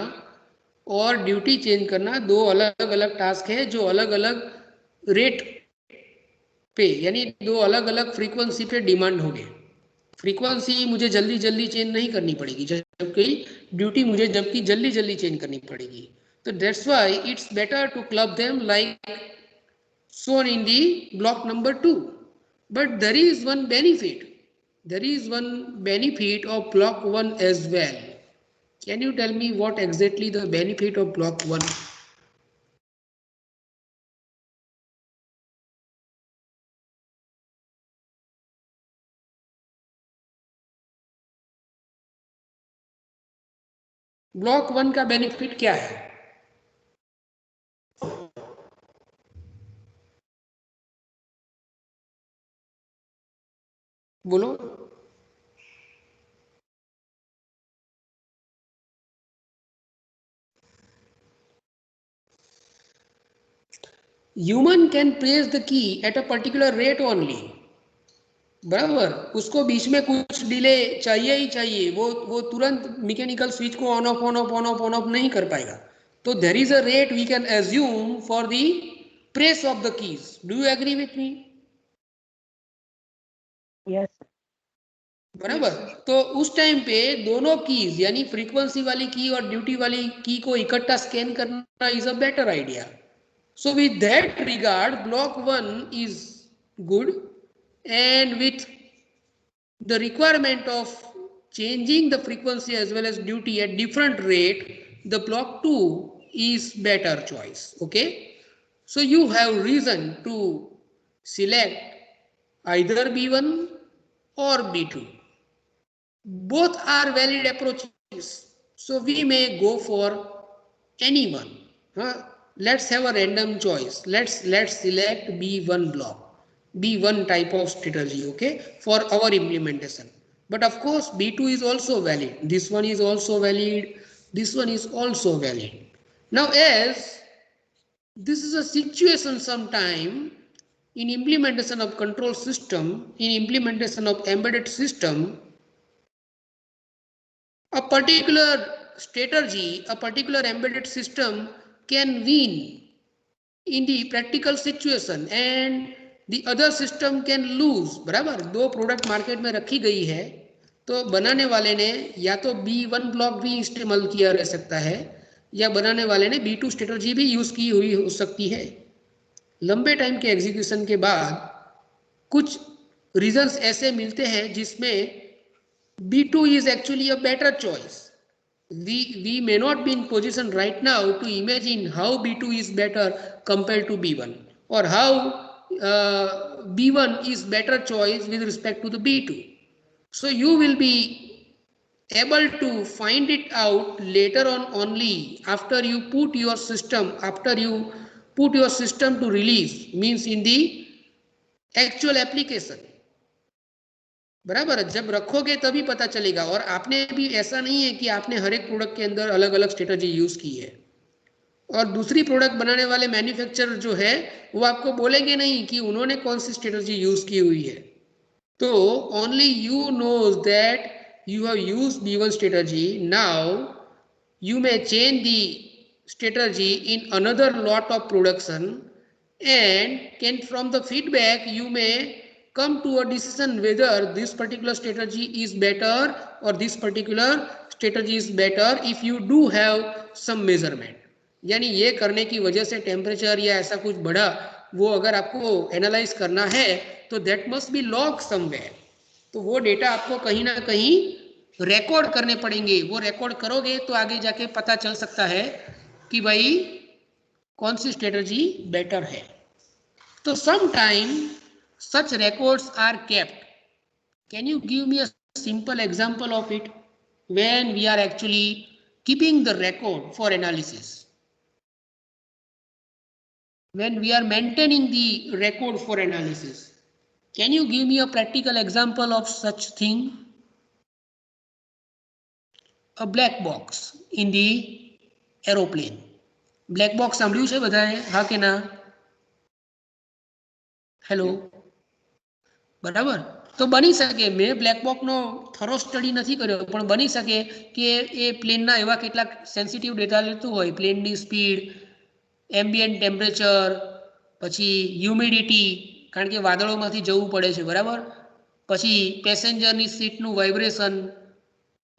और ड्यूटी चेंज करना दो अलग अलग टास्क है जो अलग अलग रेट पे, यानी दो अलग अलग फ्रीक्वेंसी पे डिमांड होंगे. फ्रीक्वेंसी मुझे जल्दी जल्दी चेंज नहीं करनी पड़ेगी, जबकि ड्यूटी मुझे जल्दी जल्दी चेंज करनी पड़ेगी. तो that's why it's better to club them like shown in the block number 2. But there is one benefit. There is one benefit of block 1 as well. Can you tell me what exactly the benefit of block 1? Block 1 का benefit क्या है? बोलो. Human can press the key at a particular rate only, बराबर, उसको बीच में कुछ delay चाहिए ही चाहिए. वो तुरंत मैकेनिकल स्विच को ऑन ऑफ नहीं कर पाएगा. तो there is a rate we can assume for the press of the keys. Do you agree with me? Yes. बराबर. तो उस टाइम पे दोनों कीज, यानी फ्रीक्वेंसी वाली की और ड्यूटी वाली की को इकट्ठा स्कैन करना is a better idea. So with that regard, block 1 is good, and with the requirement of changing the frequency as well as duty at different rate, the block 2 is better choice. Okay, so you have reason to select either B1 or B2. Both are valid approaches, so we may go for any one. Let's have a random choice. Let's select B1 block, B1 type of strategy, okay, for our implementation. But of course B2 is also valid, this one is also valid, this one is also valid. Now as this is a situation sometime in implementation of control system, in implementation of embedded system, a particular strategy, a particular embedded system can win in the practical situation and the other system can lose. बराबर, दो product market में रखी गई है, तो बनाने वाले ने या तो B1 ब्लॉक भी इस्तेमाल किया रह सकता है या बनाने वाले ने B2 स्ट्रेटजी भी यूज की हुई हो सकती है। लंबे टाइम के एग्जीक्यूशन के बाद कुछ रीजंस ऐसे मिलते हैं जिसमें B2 is actually a better choice. We may not be in position right now to imagine how B2 is better compared to B1, or how B1 is better choice with respect to the B2. So you will be able to find it out later on only after you put your system to release, means in the actual application. बराबर, जब रखोगे तभी पता चलेगा। और आपने भी ऐसा नहीं है कि आपने हर एक प्रोडक्ट के अंदर अलग अलग स्ट्रेटजी यूज की है, और दूसरी प्रोडक्ट बनाने वाले मैन्युफैक्चरर जो है वो आपको बोलेंगे नहीं कि उन्होंने कौन सी स्ट्रेटजी यूज की हुई है। तो only you knows that you have used B1 strategy. Now you may change the strategy in another lot of production, and can from the feedback you may come to a decision whether this particular strategy is better or this particular strategy is better if you do have some measurement. यानी ये करने की वजह से temperature या ऐसा कुछ बढ़ा, वो अगर आपको एनालाइज करना है तो that must be log somewhere. तो वो डेटा आपको कहीं ना कहीं रिकॉर्ड करने पड़ेंगे। वो रिकॉर्ड करोगे तो आगे जाके पता चल सकता है कि भाई कौन सी स्ट्रेटजी बेटर है। तो some time such records are kept. Can you give me a simple example of it when we are actually keeping the record for analysis? When we are maintaining the record for analysis, can you give me a practical example of such thing? A black box in the aeroplane. Black box સાંભળ્યું છે બધાએ? હા કે ના? Hello, બરાબર? તો બની શકે, મેં બ્લેક બોક્સનો થરો સ્ટડી નથી કર્યો, પણ બની શકે કે એ પ્લેનના એવા કેટલાક સેન્સિટિવ ડેટા લેતું હોય, પ્લેનની સ્પીડ, એમ્બિયન્ટ ટેમ્પરેચર, પછી હ્યુમિડિટી, કારણ કે વાદળોમાંથી જવું પડે છે, બરાબર? પછી પેસેન્જરની સીટનું વાઇબ્રેશન,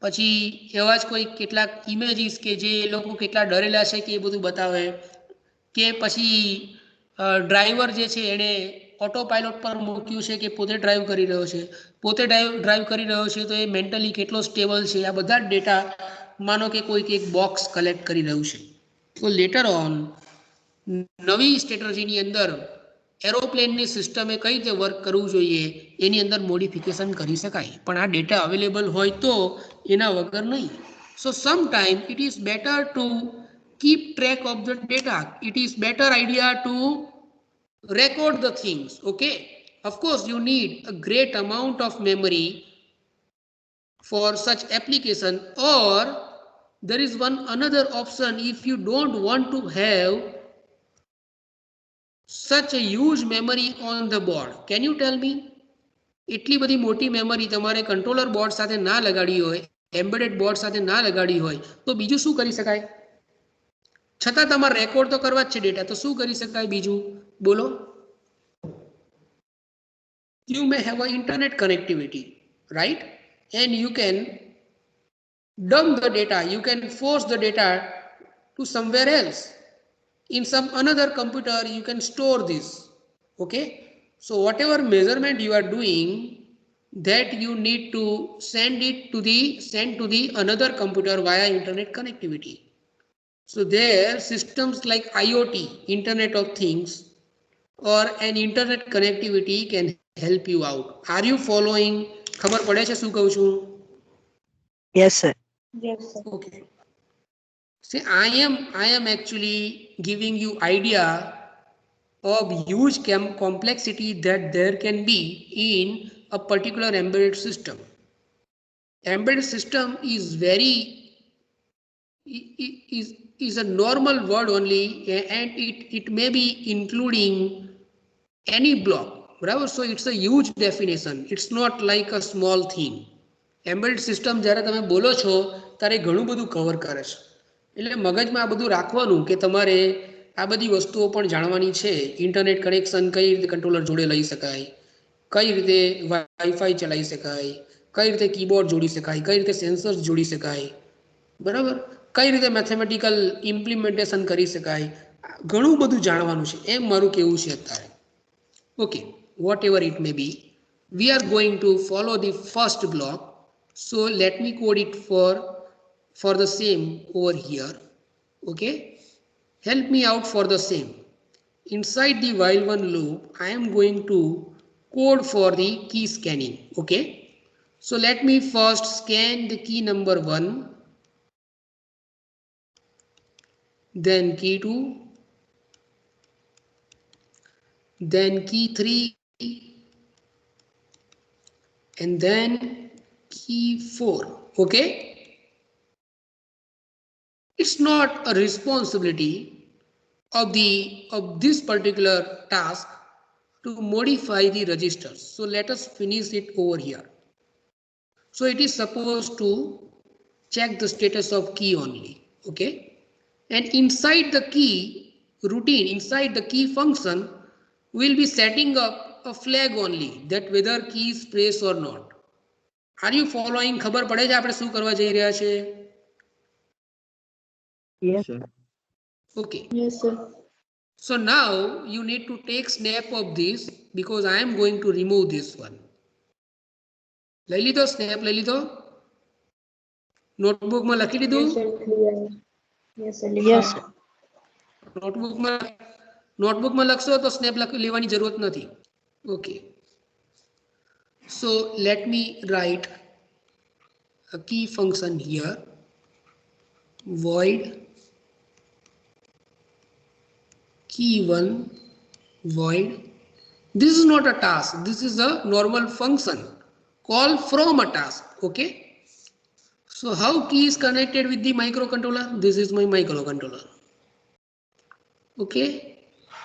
પછી એવા જ કોઈ કેટલાક ઇમેજીસ કે જે એ લોકો કેટલા ડરેલા છે કે એ બધું બતાવે, કે પછી ડ્રાઈવર જે છે એણે ઓટો પાયલોટ પર મૂક્યું છે કે પોતે ડ્રાઈવ કરી રહ્યો છે, પોતે ડ્રાઈવ કરી રહ્યો છે તો એ મેન્ટલી કેટલો સ્ટેબલ છે, આ બધા જ ડેટા માનો કે કોઈક એક બોક્સ કલેક્ટ કરી રહ્યું છે. તો લેટર ઓન નવી સ્ટ્રેટર્જીની અંદર એરોપ્લેનની સિસ્ટમે કઈ રીતે વર્ક કરવું જોઈએ એની અંદર મોડિફિકેશન કરી શકાય, પણ આ ડેટા અવેલેબલ હોય તો એના વગર નહીં. So some time it is better to keep track of the data. It is better idea to record the things. Okay, of course you need a great amount of memory for such application, or there is one another option. If you don't want to have such a huge memory on the board, can you tell me? એટલી બધી મોટી memory તમારે controller board સાથે ના લગાડી હોય, embedded board સાથે ના લગાડી હોય, તો બીજું શું કરી શકાય? છતાં તમારે રેકોર્ડ તો કરવા જ છે ડેટા, તો શું કરી શકાય બીજું? બોલો. You may have an internet connectivity, right? And you can dump the data, you can force the data to somewhere else. In some another computer you can store this. Okay, so whatever measurement you are doing, that you need to send to the another computer via internet connectivity. So there systems like IoT, Internet of Things, or an internet connectivity can help you out. Are you following? ખબર પડે છે શું કહું છું? Yes, sir. Yes, sir. Okay. See, I am actually giving you idea of huge complexity that there can be in a particular embedded system. Embedded system is is a normal word only, and it may be including any block, બરાબર? So it's a huge definition, it's not like a small thing. Embedded system જ્યારે તમે બોલો છો ત્યારે ઘણું બધું cover કરે છે, એટલે મગજમાં આ બધું રાખવાનું કે તમારે આ બધી વસ્તુઓ પણ જાણવાની છે. ઇન્ટરનેટ કનેક્શન કઈ રીતે કંટ્રોલર જોડે લઈ શકાય, કઈ રીતે વાઈફાઈ ચલાવી શકાય, કઈ રીતે કીબોર્ડ જોડી શકાય, કઈ રીતે સેન્સર્સ જોડી શકાય, બરાબર? કઈ રીતે મેથેમેટિકલ ઇમ્પ્લિમેન્ટેશન કરી શકાય, ઘણું બધું જાણવાનું છે એમ મારું કહેવું છે અત્યારે. Okay, whatever it may be, we are going to follow the first block. So let me code it for the same over here. Okay, help me out for the same. Inside the while one loop, I am going to code for the key scanning. Okay, so let me first scan the key number 1, then key 2, then key 3, and then key 4. Okay, it's not a responsibility of this particular task to modify the registers. So let us finish it over here. So it is supposed to check the status of key only. Okay, and inside the key routine, inside the key function, we'll be setting up a flag only that whether key is pressed or not. Are you following? ખબર પડે છે આપણે શું કરવા જઈ રહ્યા છે? Yes. Okay. Yes, sir. So now you need to take snap of this because I am going to remove this one. લઈ લીધો સ્નેપ? લઈ લીધો? નોટબુક માં લખી લીધું? Yes, sir. Clear. Yes, sir. Yes, sir. Notebook માં લખશો તો સ્નેપ લેવાની જરૂરત નથી. Okay, so let me write a key function here, void key1 void. This is not a task, this is a normal function called from a task. Okay, so how key is connected with the microcontroller? This is my microcontroller. Okay,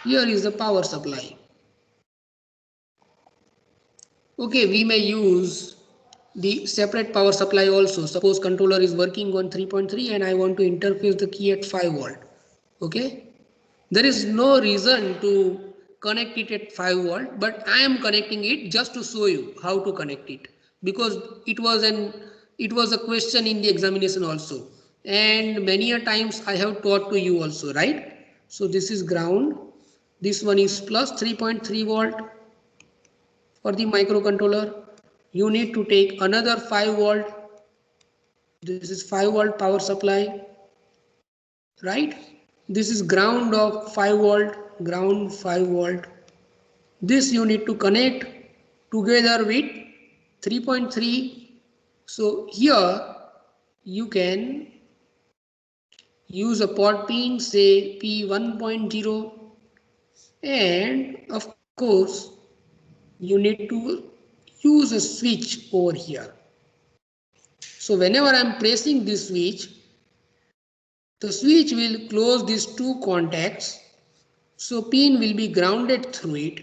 here is the power supply. Okay, we may use the separate power supply also. Suppose controller is working on 3.3 and I want to interface the key at 5 volt. Okay, there is no reason to connect it at 5 volt, but I am connecting it just to show you how to connect it, because it was a question in the examination also, and many a times I have taught to you also, right? So this is ground, this one is plus 3.3 volt. For the microcontroller, you need to take another 5 volt. This is 5 volt power supply, right? This is ground of 5 volt, ground 5 volt. This you need to connect together with 3.3. So here you can use a port pin, say P1.0, and of course you need to use a switch over here. So whenever I am pressing this switch, the switch will close these two contacts, so pin will be grounded through it,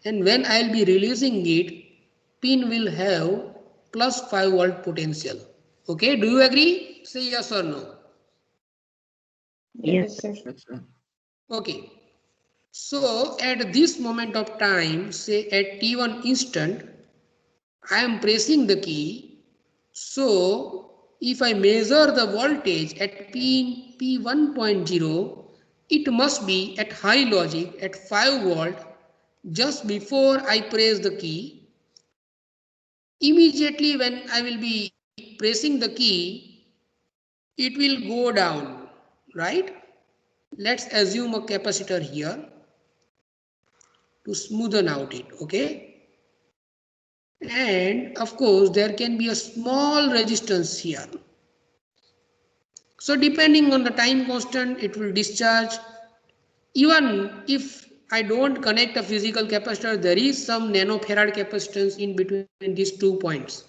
and when I will be releasing it, pin will have plus 5 volt potential. Okay, do you agree? Say yes or no. Yes, sir. Okay, so at this moment of time, say at t1 instant, I am pressing the key. So if I measure the voltage at pin P1.0, it must be at high logic at 5 volt just before I press the key. Immediately when I will be pressing the key, it will go down, right? Let's assume a capacitor here to smoothen out it. Okay, and of course there can be a small resistance here. So depending on the time constant, it will discharge. Even if I don't connect a physical capacitor, there is some nanofarad capacitance in between these 2 points,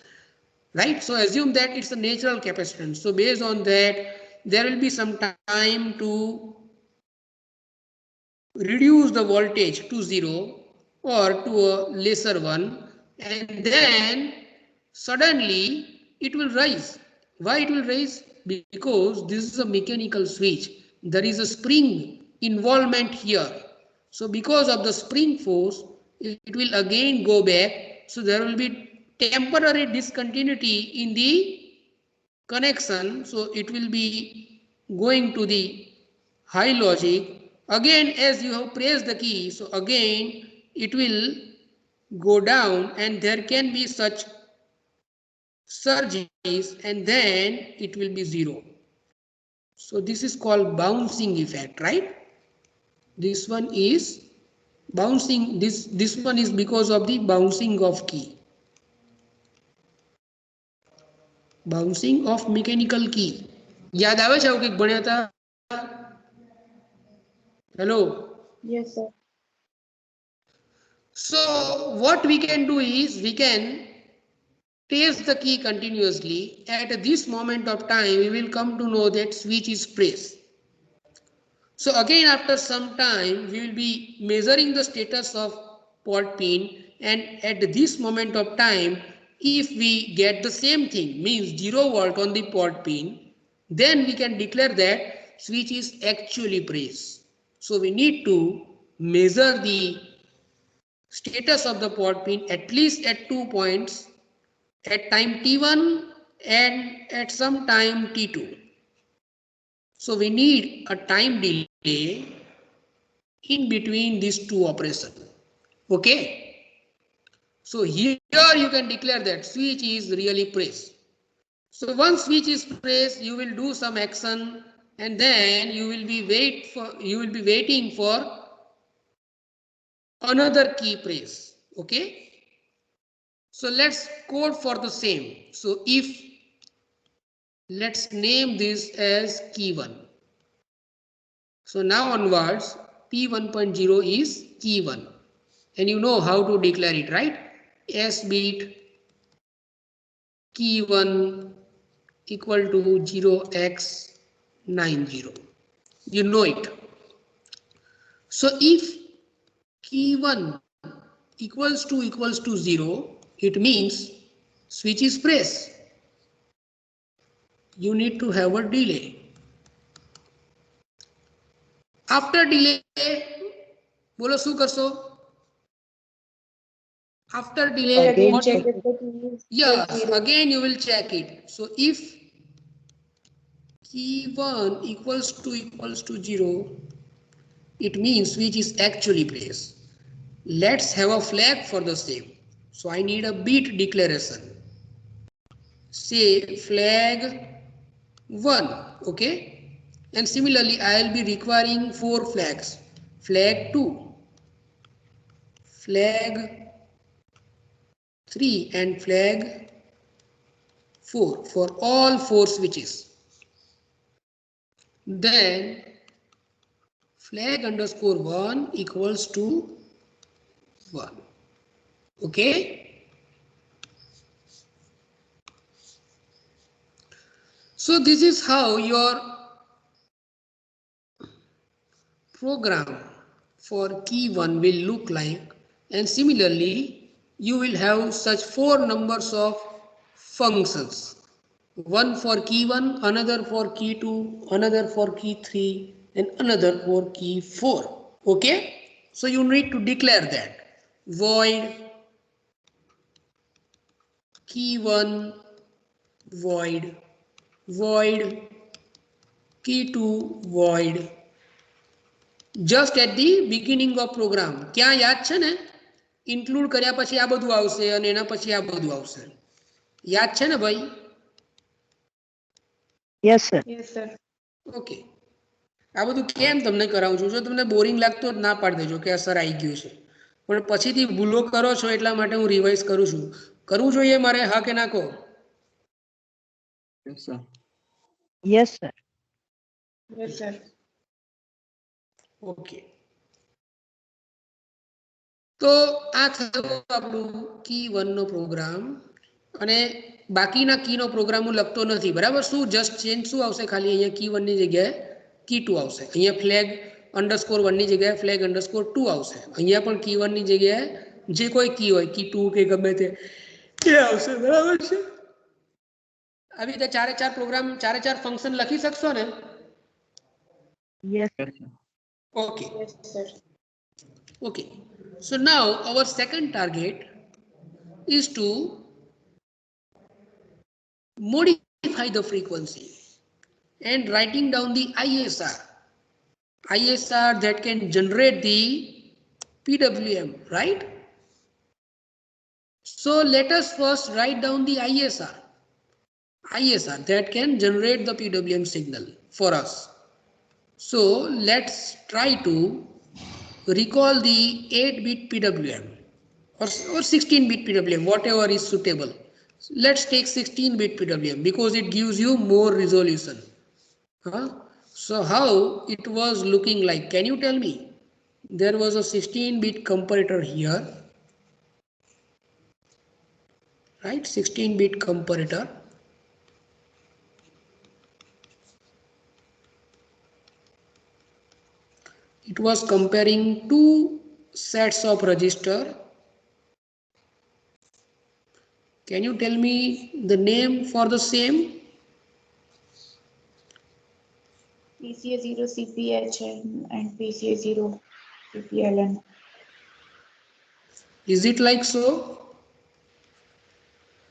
right? So assume that it's a natural capacitance. So based on that, there will be some time to reduce the voltage to 0 or to a lesser one, and then suddenly it will rise. Why it will rise? Because this is a mechanical switch. There is a spring involvement here. So because of the spring force, it will again go back. So there will be temporary discontinuity in the connection. So it will be going to the high logic, again as you have pressed the key, so again it will go down and there can be such surges and then it will be 0. So this is called bouncing effect, right? This one is bouncing, this one is because of the bouncing of key. Bouncing of mechanical key. યાદ આવે છે આવું કંઈક ભણ્યા હતા? Hello. Yes, sir. So what we can do is we can press the key continuously. At this moment of time we will come to know that switch is pressed. So again after some time we will be measuring the status of port pin, and at this moment of time if we get the same thing, means 0 volt on the port pin, then we can declare that switch is actually pressed. So we need to measure the status of the port pin at least at 2 points, at time t1 and at some time t2. So we need a time delay in between these two operations. Okay. So here you can declare that switch is really pressed. So once switch is pressed, you will do some action and then you will be waiting for another key press. Okay. So let's code for the same. So if let's name this as key 1. So now onwards P1.0 is key 1 and you know how to declare it, right? S bit key 1 equal to 0x90. You know it. So if key 1 equals to 0, it means switch is pressed. You need to have a delay. After delay, बोलो शू करशो? After delay, Again Check check if the key is yes, zero. again you will check it. So if key 1 equals to 0, it means switch is actually pressed. Let's have a flag for the same. So I need a bit declaration. Say flag 1, okay? And similarly I will be requiring 4 flags. Flag 2, flag 3 and flag 4 for all 4 switches. Then flag underscore 1 equals to 1. Okay. So this is how your program for key 1 will look like, and similarly you will have such 4 numbers of functions. One for key 1, another for key 2, another for key 3 and another for key 4. Okay. So you need to declare that void key 1 void key 2 void just at the beginning of program. क्या याद છે ને? include કર્યા પછી આ બધું આવશે અને એના પછી આ બધું આવશે. याद છે ને ભાઈ? Yes, sir. Yes, sir. Okay. આ બધું કેમ તમને કરાવું છું? જો તમને બોરિંગ લાગતો જ ના પાડી દેજો કે આ સર આવી ગયું છે. પણ પછીથી ભૂલો કરો છો એટલા માટે હું રિવાઇઝ કરું છું. કરવું જોઈએ મારે, હા કે ના કહો? Yes, sir. Yes, sir. Yes, sir. Okay. તો આ થયો આપણું કી 1 નો પ્રોગ્રામ, અને બાકીના કીનો પ્રોગ્રામ હું લખતો નથી, બરાબર? શું જસ્ટ ચેન્જ શું આવશે? ખાલી અહીંયા કી 1 ની જગ્યાએ કી 2 આવશે. અહીંયા ફ્લેગ અંડરસ્કોર 1 ની જગ્યાએ ફ્લેગ અંડરસ્કોર 2 આવશે. અહીંયા પણ કી 1 ની જગ્યાએ જે કોઈ કી હોય, કી 2 કે ગમે તે આવશે, બરાબર છે? આવી રીતે 4 પ્રોગ્રામ 4 ફંક્શન લખી શકશો ને? Yes. Yes, sir. Okay. Yes, sir. Okay. So now our second target is to modify the frequency. and writing down the ISR that can generate the PWM, right? So let us first write down the ISR that can generate the PWM signal for us. So let's try to recall the 8-bit PWM or 16-bit PWM, whatever is suitable. Let's take 16-bit PWM because it gives you more resolution. So how it was looking like? Can you tell me? There was a 16-bit comparator here, right? 16-bit comparator. It was comparing two sets of register. Can you tell me the name for the same? PCA0 CPHN and PCA0 CPLN. Is it like so?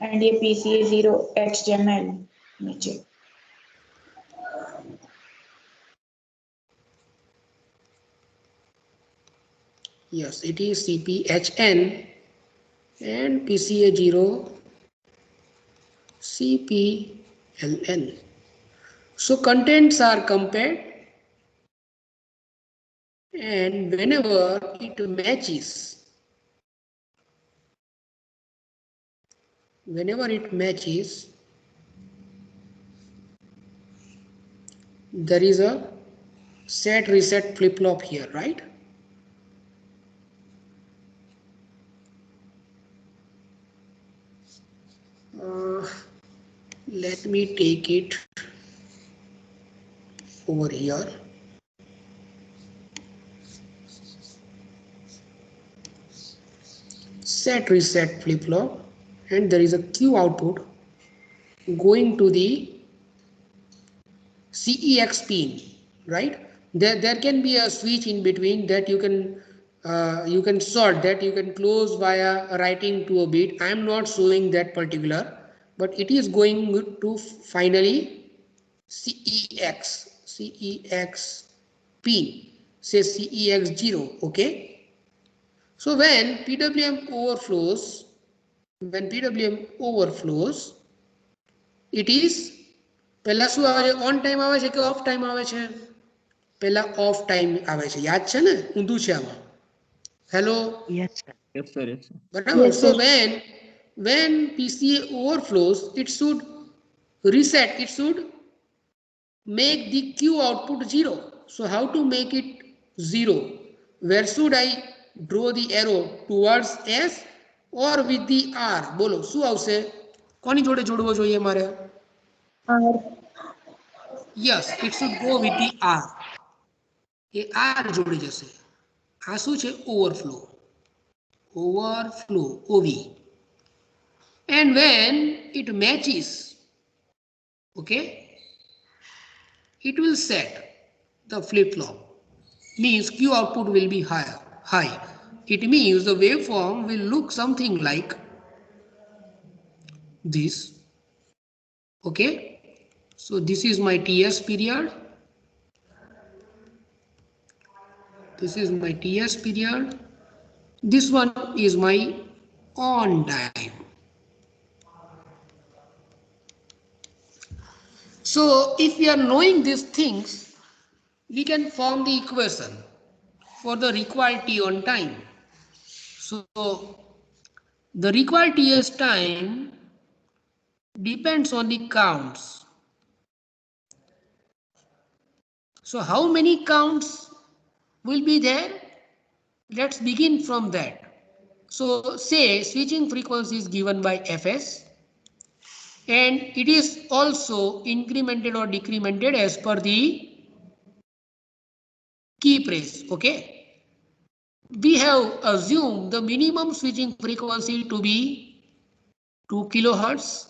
And ये PCA0 HTML नीचे. Yes, it is CPHN and PCA0 CPLN. So contents are compared, and whenever it matches, there is a set reset flip-flop here, right? Let me take it over here. Set reset flip-flop, and there is a Q output going to the CEX pin, right? There can be a switch in between that you can sort, that you can close via writing to a bit. I am not showing that particular, but it is going to finally CEX pin, say CEX0, okay? So when PWM overflows, it is પહેલા શું આવે છે, on time આવે છે કે of time આવે છે? પહેલા ઓફ ટાઈમ આવે છે, યાદ છે ને? ઊંધું છે આમાં. Hello, Yes, sir. Yes, sir. Yes, sir. બરાબર. Yes, So sir. when PCA overflows, it should reset, it should make the Q output 0. So how to make it 0? Where should I draw the arrow? Towards S or with the R? બોલો શું આવશે? કોની જોડે જોડવો જોઈએ મારે? Yes, it should go with the R. A R જોડે જશે. આ શું છે? Overflow, OV. And when it matches, okay, it will set the flip-flop. Means Q output will be high. It means the waveform will look something like this. Okay, so this is my TS period. This is my TS period. This one is my on time. So if we are knowing these things, we can form the equation for the required T on time. So the required TS time depends on the counts. So how many counts will be there? Let's begin from that. So say switching frequency is given by Fs, and it is also incremented or decremented as per the key press, okay? We have assumed the minimum switching frequency to be 2 kilohertz,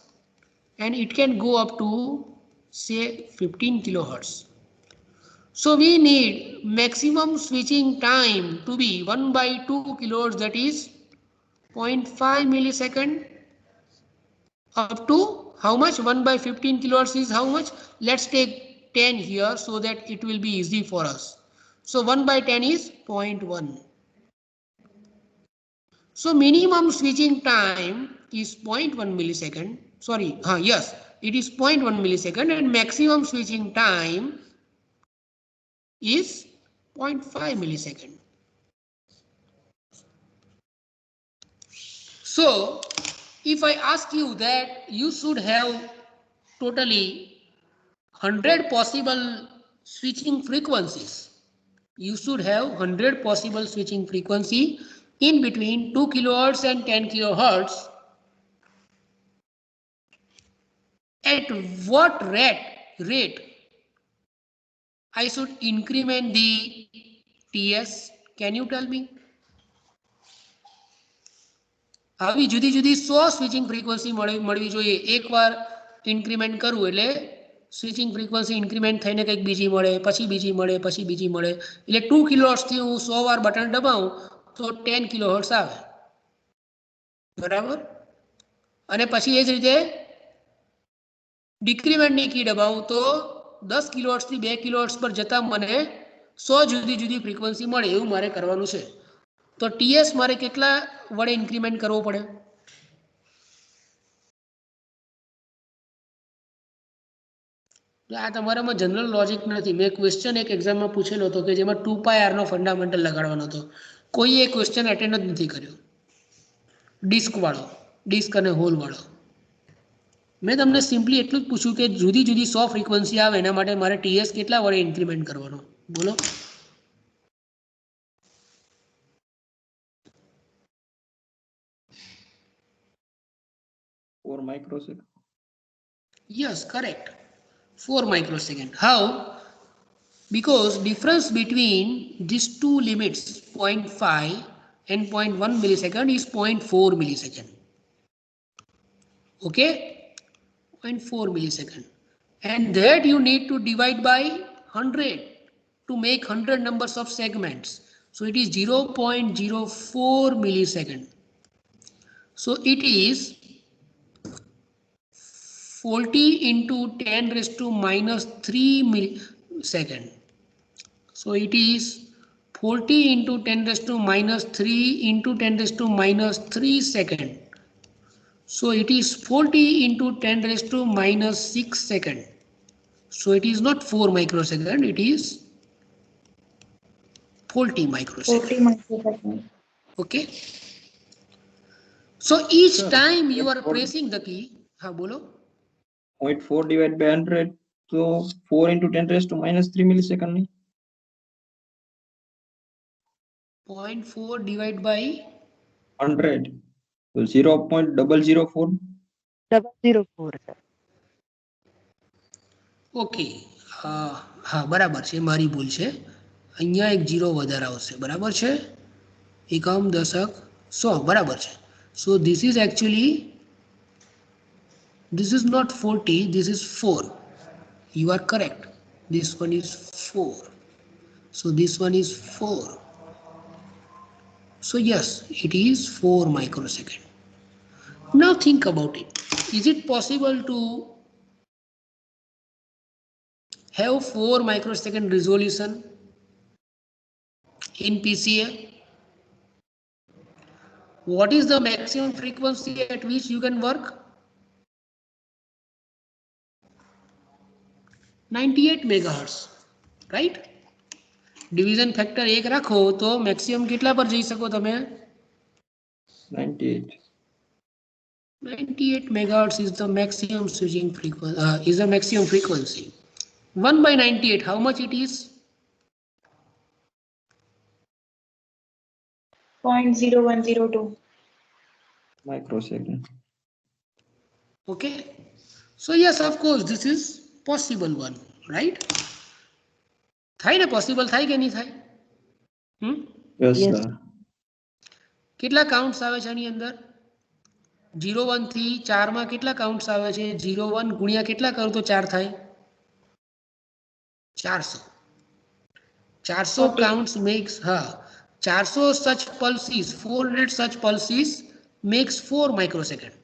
and it can go up to say 15 kilohertz. So we need maximum switching time to be 1/2 kilohertz, that is 0.5 millisecond, up to how much? 1/15 kilohertz is how much? Let's take 10 here so that it will be easy for us. So 1 by 10 is 0.1. So minimum switching time is 0.1 millisecond. Sorry, yes, it is 0.1 millisecond, and maximum switching time is 0.5 millisecond. So if I ask you that you should have totally 100 possible switching frequencies, you should have 100 possible switching frequency in between 2 kilohertz and 10 kilohertz. At what rate I should increment the TS? Can you tell me? આવી જુદી જુદી 100 switching frequency મળવી જોઈએ. એકવાર increment કરવું એટલે switching frequency increment થઈને કંઈક બીજી મળે, પછી બીજી મળે, પછી બીજી મળે. એટલે 2 કિલોહર્ટ્ઝ થી હું 100 વાર બટન દબાવું તો 10 કિલોહર્ટ્ઝ આવે. બરાબર? અને પછી એ જ રીતે ડિક્રીમેન્ટની કી દબાવું તો 10 કિલોહર્ટ્ઝ થી 2 કિલોહર્ટ્ઝ પર જતા મને 100 જુદી જુદી ફ્રીક્વન્સી મળે એવું મારે કરવાનું છે. તો ટીએસ મારે કેટલા વડે ઇન્ક્રીમેન્ટ કરવો પડે? આ તમારામાં જનરલ લોજિક નથી. મેં ક્વેશ્ચન એક એક્ઝામમાં પૂછેલો હતો કે જેમાં 2πr નો ફંડામેન્ટલ લગાડવાનો હતો. કોઈ એ ક્વેશ્ચન અટેન્ડ જ નથી કર્યો. ડિસ્ક વાળો, ડિસ્ક અને હોલ વાળો. મેં તમને સિમ્પલી એટલું જ પૂછ્યું કે જુદી જુદી 100 ફ્રીક્વન્સી આવે એના માટે મારે ટીએસ કેટલા વડે ઇન્ક્રીમેન્ટ કરવાનો? બોલો. Four microsecond. Yes, correct. 4 microsecond. How? Because difference between these two limits 0.5 and 0.1 millisecond is 0.4 millisecond. Okay, 0.4 millisecond, and that you need to divide by 100 to make 100 numbers of segments. So it is 0.04 millisecond. So it is 40 into 10 raised to minus 3 millisecond. So it is 40 into 10 raised to minus 3 into 10 raised to minus 3 second. So it is 40 into 10 raised to minus 6 second. So it is not 4 microsecond, it is 40 microsecond. 40 microsecond. Okay. So each Sir, time you are 0.4 pressing the key, bolo. 0.4 divided by 100, so 4 into 10 raised to minus 3 millisecond. 0.4 divided by 100, so 0.004. 004 sir. Okay. હા બરાબર છે, મારી ભૂલ છે. અહીંયા એક 0 વધારે આવશે. બરાબર છે. એકમ દશક 100 બરાબર છે. So this is actually, this is not 40, this is 4. You are correct. This one is 4. So this one is 4. So yes, it is 4 microsecond. Now think about it. Is it possible to have 4 microsecond resolution in PCA? What is the maximum frequency at which you can work? 98 megahertz, right? Division factor 1 રાખો તો maximum કેટલા પર જઈ શકો તમે? 98. 98 megahertz is the maximum switching frequency. Is the maximum frequency. 1 by 98, how much it is? 0.0102 Microsecond. Okay. So yes, of course, this is possible one, right? થાય ને possible થાય કે નહીં થાય? Yes, Yes. sir. કેટલા કાઉન્ટ્સ આવે છે આની અંદર? 01 થી 4 માં કેટલા કાઉન્ટ્સ આવે છે? 01 ગુણ્યા કેટલા કરું તો 4 થાય? 400. 400 counts makes 400 such pulses, 400 such pulses makes 4 microsecond.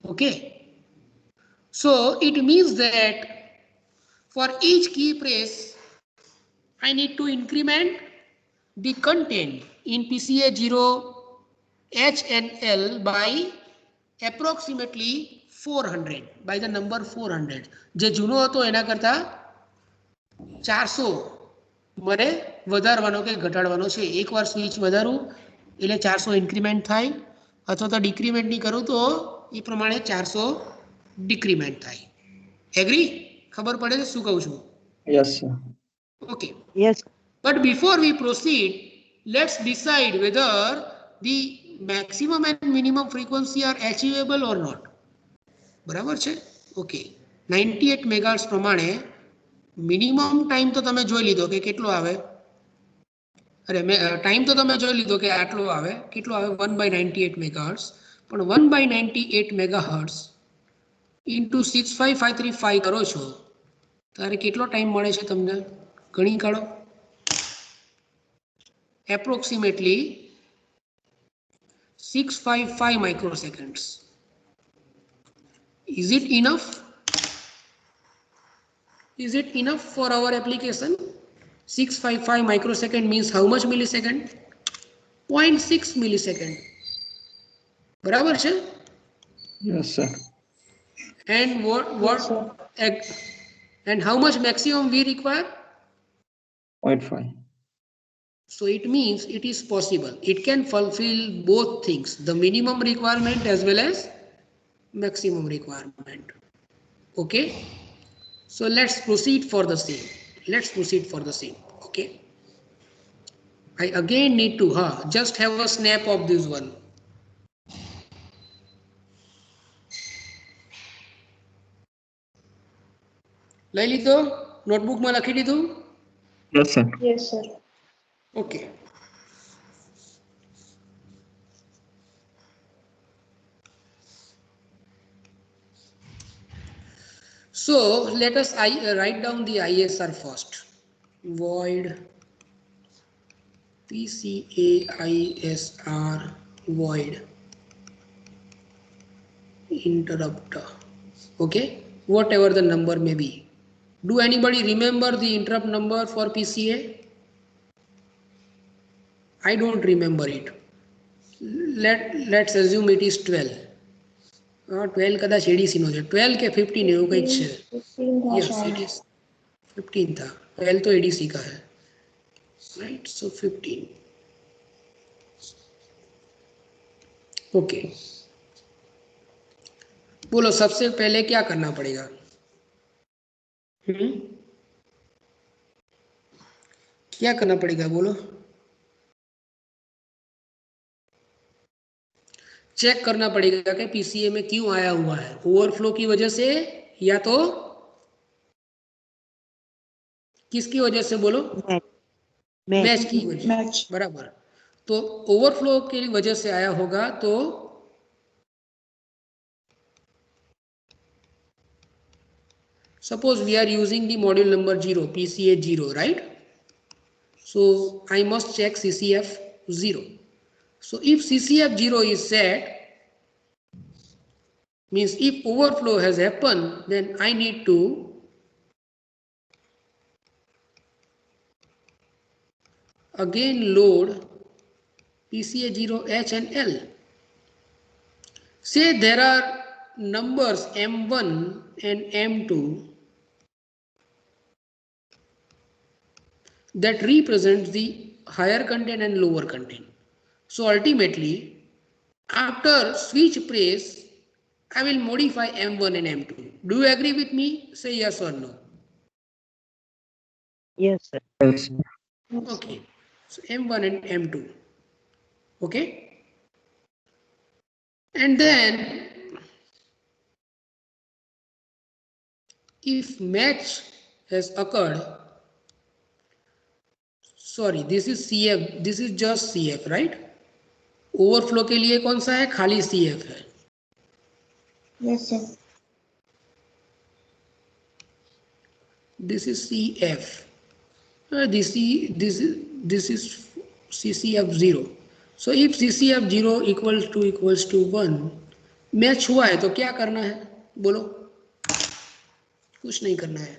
Okay. So it means that For each key press, I need to increment the content in PCA0 H and L by approximately 400 by the number 400. જે જૂનો હતો એના કરતા 400 મને વધારવાનો કે ઘટાડવાનો છે. એકવાર સ્વિચ વધારું એટલે 400 ઇન્ક્રીમેન્ટ થાય, અથવા તો ડિક્રીમેન્ટ નહીં કરું તો એ પ્રમાણે 400 ડિક્રીમેન્ટ થાય. એગ્રી? ખબર પડે છે શું કહું છું? Yes sir. Okay. Yes. But before we proceed, let's decide whether the maximum and minimum frequency are achievable or not. બરાબર છે? ઓકે. 98 મેગાહર્ટ્ઝ પ્રમાણે મિનિમમ ટાઈમ તો તમે જોઈ લીધો કે કેટલો આવે. અરે ટાઈમ તો તમે જોઈ લીધો કે આટલો આવે. કેટલો આવે? 1/98 મેગાહર્ટ્ઝ. પણ 1/98 મેગાહર્ટ્ઝ ઇન્ટુ 65535 કરો છો ત્યારે કેટલો ટાઈમ મળે છે તમને? ગણી કાઢો. Approximately 655 microseconds. Is it enough? Is it enough for our application? 655 microsecond means how much millisecond? 0.6 millisecond. બરાબર છે? Yes sir. And and how much maximum we require? 0.5. So it means it is possible. It can fulfill both things, the minimum requirement as well as maximum requirement. Okay. So let's proceed for the same. Okay. I again need to just have a snap of this one. લઈ લીધો? નોટબુકમાં લખી દીધું? Yes sir. Yes, sir. Okay. So let us write down the ISR first. Void PCA-ISR void interrupter. Okay, whatever the number may be. Do anybody remember the interrupt number for PCA? I don't remember it. Let's assume it is 12. 12 कदाच ADC નો છે. 12 के 15 એવું કંઈક છે. 15 था Yes, शायद. it is 15 था. 12 तो ADC का है, right? So 15. Okay. बोलो सबसे पहले क्या करना पड़ेगा? क्या करना पड़ेगा बोलो? चेक करना पड़ेगा कि पीसीए में क्यों आया हुआ है. ओवरफ्लो की वजह से या तो किसकी वजह से बोलो? मैच की वजह. मैच. बराबर. तो ओवरफ्लो की वजह से आया होगा. तो suppose we are using the module number 0, PCA 0, right? So I must check CCF 0. So if CCF 0 is set, means if overflow has happened, then I need to again load PCA 0 H and L. Say there are numbers M1 and M2 that represents the higher content and lower content. So ultimately, after switch press, I will modify M1 and M2. Do you agree with me? Say yes or no. Yes, sir. Yes. Okay. So M1 and M2. Okay. And then if match has occurred, sorry, this is CF, this is just CF, right? Overflow के लिए कौन सा है? खाली CF है. Yes, sir. This is CF. This is CCF 0. So if CCF 0 equals to 1, match हुआ है तो क्या करना है बोलो? कुछ नहीं करना है.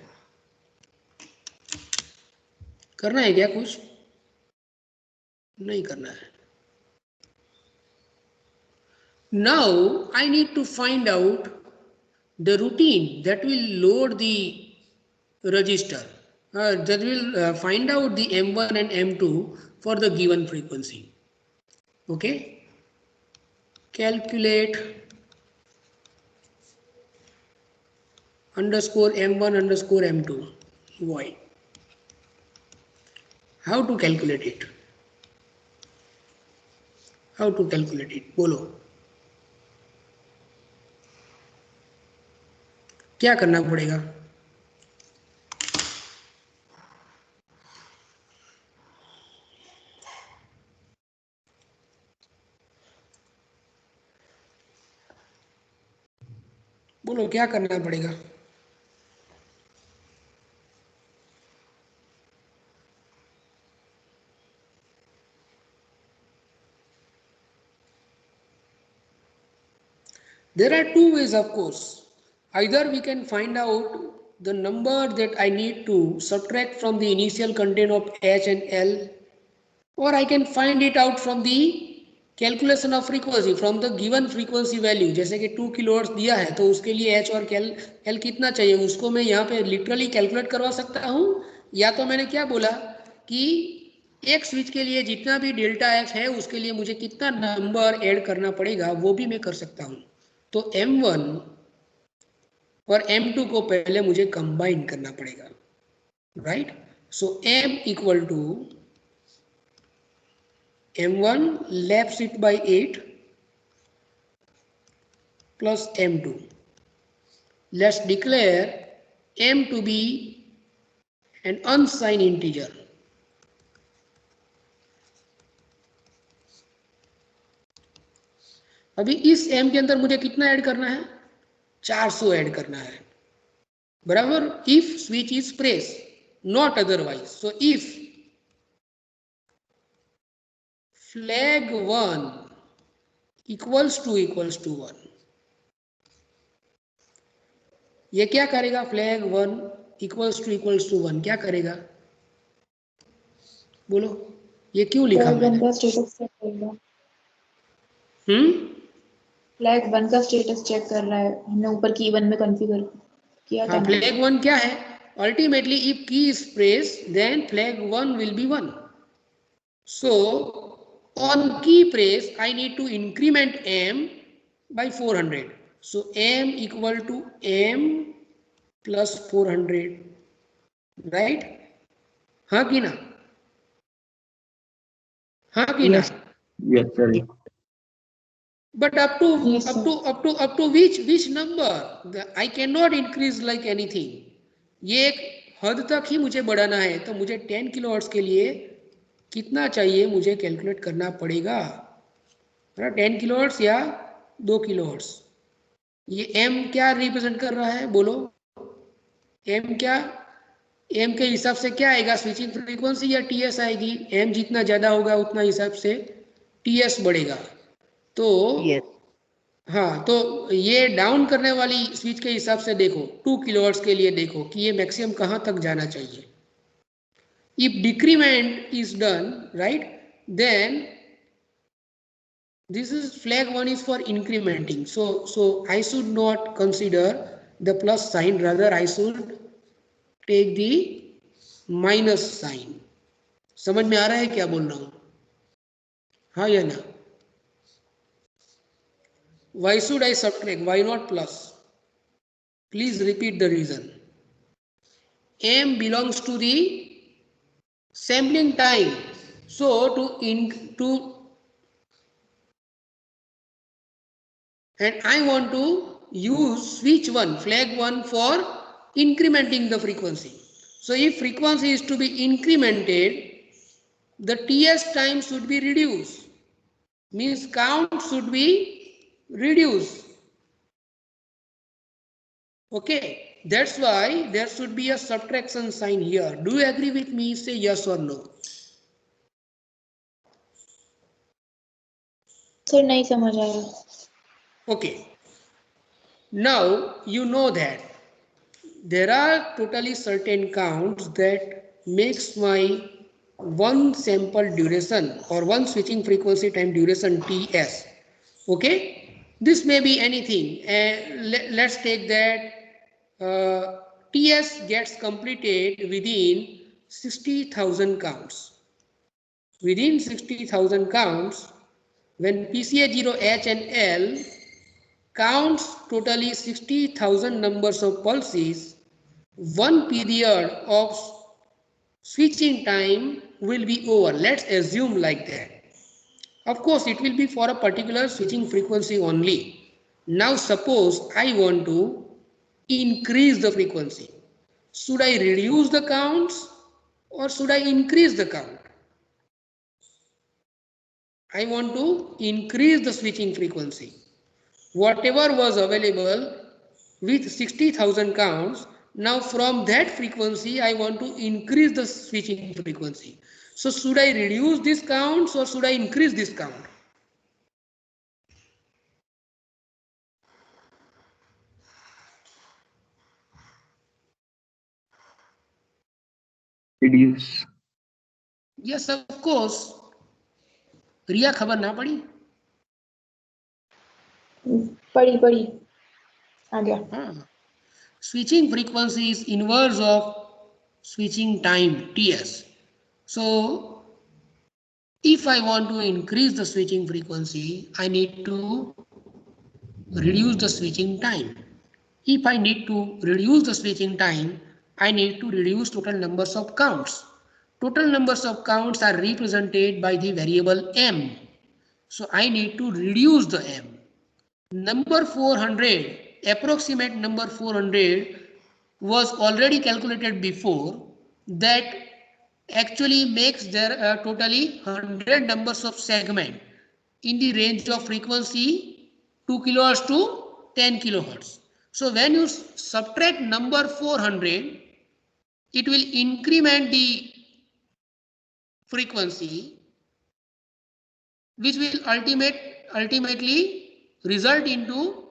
करना है क्या कुछ? नहीं करना है. Now I need to find out the routine that will load the register, that will find out the M1 and M2 for the given frequency. Okay, calculate underscore M1 underscore M2 void. How to calculate it? How to calculate it? बोलो क्या करना पड़ेगा? बोलो क्या करना पड़ेगा? There are two ways, of course. Either we can find out the number that I need to subtract from the initial content of H and L, or I can find it out from the calculation of frequency from the given frequency value. जैसे कि 2 kilohertz दिया है तो उसके लिए H और L कितना चाहिए उसको मैं यहाँ पे लिटरली कैलकुलेट करवा सकता हूँ, या तो मैंने क्या बोला कि एक स्विच के लिए जितना भी डेल्टा H है उसके लिए मुझे कितना नंबर ऐड करना पड़ेगा वो भी मैं कर सकता हूँ. तो M1 और M2 को पहले मुझे कंबाइन करना पड़ेगा, right? So M equal to M1 laps it by 8 plus M2. Let's declare M to be an unsigned integer. अभी इस M के अंदर मुझे कितना ऐड करना है? 400 ऐड करना है, बराबर. If switch is press, not otherwise. So if flag 1 equals to 1, ये क्या करेगा? फ्लैग 1 इक्वल्स टू 1 क्या करेगा? बोलो ये क्यों लिखा मैंने? फ्लैग 1 का स्टेटस चेक कर रहा है. हमने ऊपर की 1 में कॉन्फ़िगर किया था. फ्लैग 1 क्या है? Ultimately if key is press then flag 1 will be 1. So on key press I need to increment M by 400. So M equal to M plus 400, right? हाँ कि ना? हाँ कि ना? Yes, sir. But up to which number? I cannot increase like anything. ये एक हद तक ही मुझे बढ़ाना है, तो मुझे 10 किलोहर्ट्ज के लिए कितना चाहिए मुझे कैलकुलेट करना पड़ेगा. 10 किलोहर्ट्ज या 2 किलोहर्ट्ज. ये M क्या रिप्रेजेंट कर रहा है? बोलो M क्या? M के हिसाब से क्या आएगा? स्विचिंग फ्रीक्वेंसी या TS आएगी? M जितना ज्यादा होगा उतना हिसाब से TS बढ़ेगा. तो Yes. हाँ, तो ये डाउन करने वाली स्विच के हिसाब से देखो 2 किलोहर्ट्ज के लिए देखो कि ये मैक्सिमम कहाँ तक जाना चाहिए. If decrement is done, right, then this is flag 1 is for incrementing. So I should not consider the plus sign, rather I should take the minus sign. समझ में आ रहा है क्या बोल रहा हूं? हाँ या ना? Why should I subtract? Why not plus? Please repeat the reason. M belongs to the sampling time. So and I want to use switch 1, flag 1 for incrementing the frequency. So if frequency is to be incremented, the TS time should be reduced. Means count should be reduced. Okay, that's why there should be a subtraction sign here. Do you agree with me? Say yes or no. Sir नहीं समझ आया. Okay, now you know that there are totally certain counts that makes my one sample duration or one switching frequency time duration TS. Okay, this may be anything. Let's take that TS gets completed within 60,000 counts. Within 60,000 counts, when PCA0H and L counts totally 60,000 numbers of pulses, one period of switching time will be over. Let's assume like that. Of course, it will be for a particular switching frequency only. Now suppose I want to increase the frequency. Should I reduce the counts or should I increase the count? I want to increase the switching frequency. Whatever was available with 60,000 counts, now from that frequency I want to increase the switching frequency. So should I reduce these counts or should I increase this count? Reduce. Yes, of course. रिया खबर ना पड़ी? पड़ी आ गया. हाँ. Switching frequency is inverse of switching time TS. So if I want to increase the switching frequency, I need to reduce the switching time. If I need to reduce the switching time, I need to reduce total numbers of counts. Total numbers of counts are represented by the variable m. So I need to reduce the m. Number 400, approximate number 400 was already calculated before. That actually makes there totally 100 numbers of segment in the range of frequency 2 kilohertz to 10 kilohertz. So when you subtract number 400, it will increment the frequency, which will ultimately result into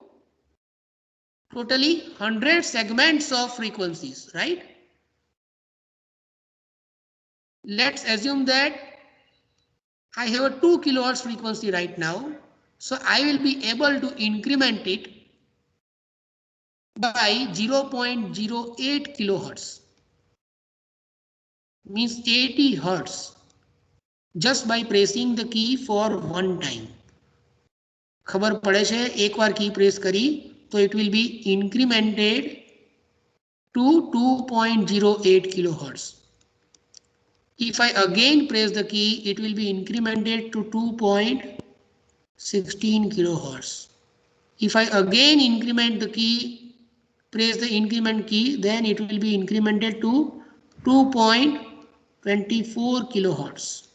totally 100 segments of frequencies, right? Let's assume that I have a 2 kilohertz frequency right now. So I will be able to increment it by 0.08 kilohertz. Means 80 hertz. Just by pressing the key for one time. खबर पड़े छे एक बार की press करी तो it will be incremented to 2.08 kilohertz. If I again press the key, it will be incremented to 2.16 kilohertz. If I again increment the key, press the increment key, then it will be incremented to 2.24 kilohertz.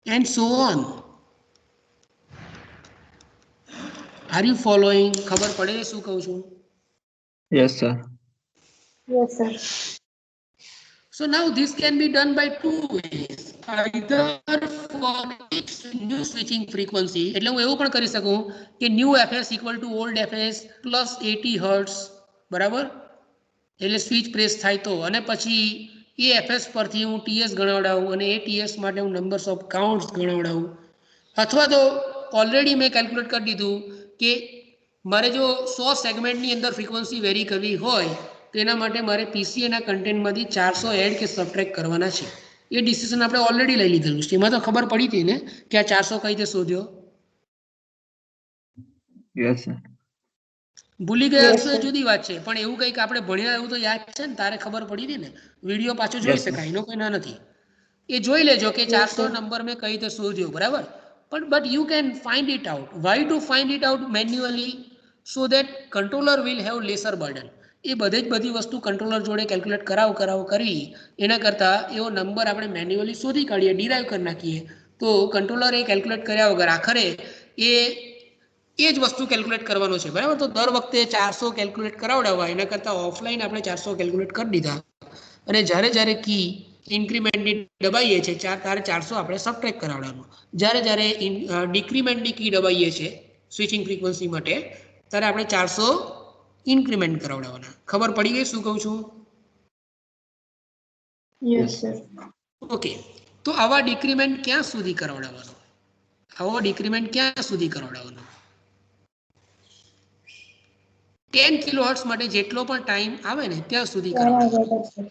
And so on. Are you following? खबर पड़े શું કહું છું? Yes, sir. Yes, sir. So now this can be done by two ways. Either for new switching frequency, એટલે હું એવું પણ કરી શકું કે new fs equal to old fs plus 80 hertz, બરાબર? એટલે સ્વિચ પ્રેસ થાય તો અને પછી એ fs પરથી હું ts ગણાવડાવું અને એ ts માટે હું નંબર્સ ઓફ કાઉન્ટ્સ ગણાવડાવું. અથવા તો ઓલરેડી મેં કેલ્ક્યુલેટ કરી દીધું કે મારે જો 100 સેગમેન્ટની અંદર ફ્રીક્વન્સી વેરી કરવી હોય તેના માટે મારે પીસીએના કન્ટેન્ટમાંથી 400 એડ કે સબટ્રેક્ટ કરવાના છે. એ ડિસિઝન આપણે ઓલરેડી લઈ લીધેલું છે. એમાં તો ખબર પડી હતી ને કે આ 400 કઈ રીતે શોધ્યો? Yes, sir. ભૂલી ગયા હશો એ જુદી વાત છે, પણ એવું કંઈક આપણે ભણ્યા એવું તો યાદ છે ને, તારે ખબર પડી હતી ને. વિડીયો પાછો જોઈ શકાય, એનો કોઈ ના નથી. એ જોઈ લેજો કે 400 નંબર મેં કઈ રીતે શોધ્યો, બરાબર? But you can find it out. Why to find it out manually? So that controller will have lesser burden. એ બધી વસ્તુ કંટ્રોલર જોડે કેલ્ક્યુલેટ કરાવ કરી એના કરતા એવો નંબર આપણે મેન્યુઅલી શોધી કાઢીએ, ડિરાઈવ કરી નાખીએ તો કંટ્રોલર એ કેલ્ક્યુલેટ કર્યા વગર આખરે એ જ વસ્તુ કેલ્ક્યુલેટ કરવાનો છે, બરાબર? તો દર વખતે 400 કેલ્ક્યુલેટ કરાવડાવવા એના કરતા ઓફલાઈન આપણે 400 કેલ્ક્યુલેટ કરી દીધા અને જ્યારે કી ઇન્ક્રીમેન્ટની દબાઈએ છે તારે 400 આપણે સબટ્રેક્ટ કરાવવાનું. જ્યારે ડિક્રીમેન્ટની કી દબાઈએ છે સ્વિચિંગ ફ્રીક્વન્સી માટે ત્યારે આપણે 400 ઇન્ક્રીમેન્ટ કરાવડાવવાના. ખબર પડી ગઈ શું કહું છું? Yes, sir. ઓકે, તો આવા ડિક્રીમેન્ટ ક્યાં સુધી કરાવડાવવાનો? આવો ડિક્રીમેન્ટ ક્યાં સુધી કરાવડાવવાનો? 10 કિલોહર્ટ્ઝ માટે જેટલો પણ ટાઈમ આવે ને ત્યાં સુધી કરાવડાવવાનો.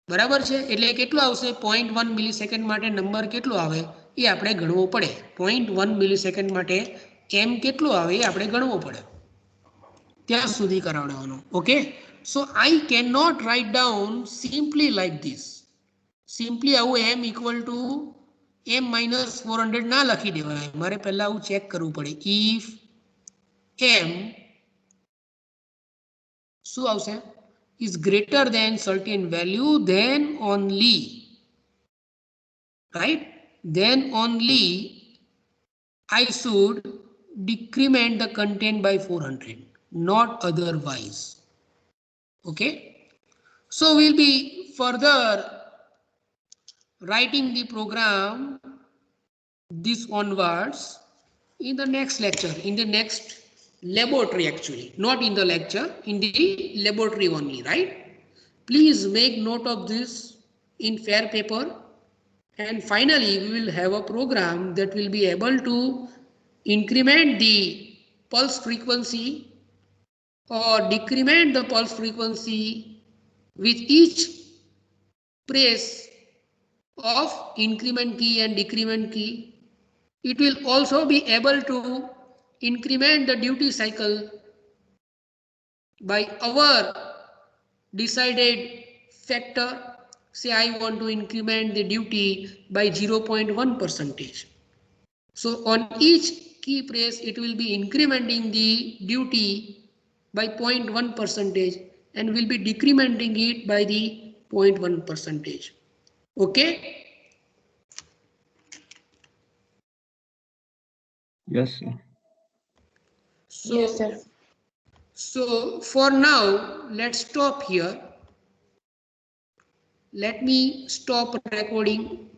બરાબર છે? એટલે કેટલું આવશે? 0.1 મિલીસેકન્ડ માટે નંબર કેટલો આવે એ આપણે ગણવો પડે. 0.1 મિલીસેકન્ડ માટે m કેટલું આવે એ આપણે ગણવો પડે. ત્યાં સુધી કરાવડાવવાનો. Okay, so I can not write down simply like this. Simply આવું m equal to m minus 400 ના લખી દેવાય. મારે પહેલા આવું ચેક કરવું પડે. ઇફ m શું આવશે? is greater than certain value, then only, right, then only I should decrement the content by 400, not otherwise. Okay, so we'll be further writing the program this onwards in the next lecture, in the next laboratory, actually not in the lecture, in the laboratory only, right? Please make note of this in fair paper, and finally we will have a program that will be able to increment the pulse frequency or decrement the pulse frequency with each press of increment key and decrement key. It will also be able to increment the duty cycle by our decided factor. Say I want to increment the duty by 0.1%. So on each key press it will be incrementing the duty by 0.1% and will be decrementing it by the 0.1%. Okay. Yes, sir. So, Yes, sir. so for now, let's stop here. Let me stop recording.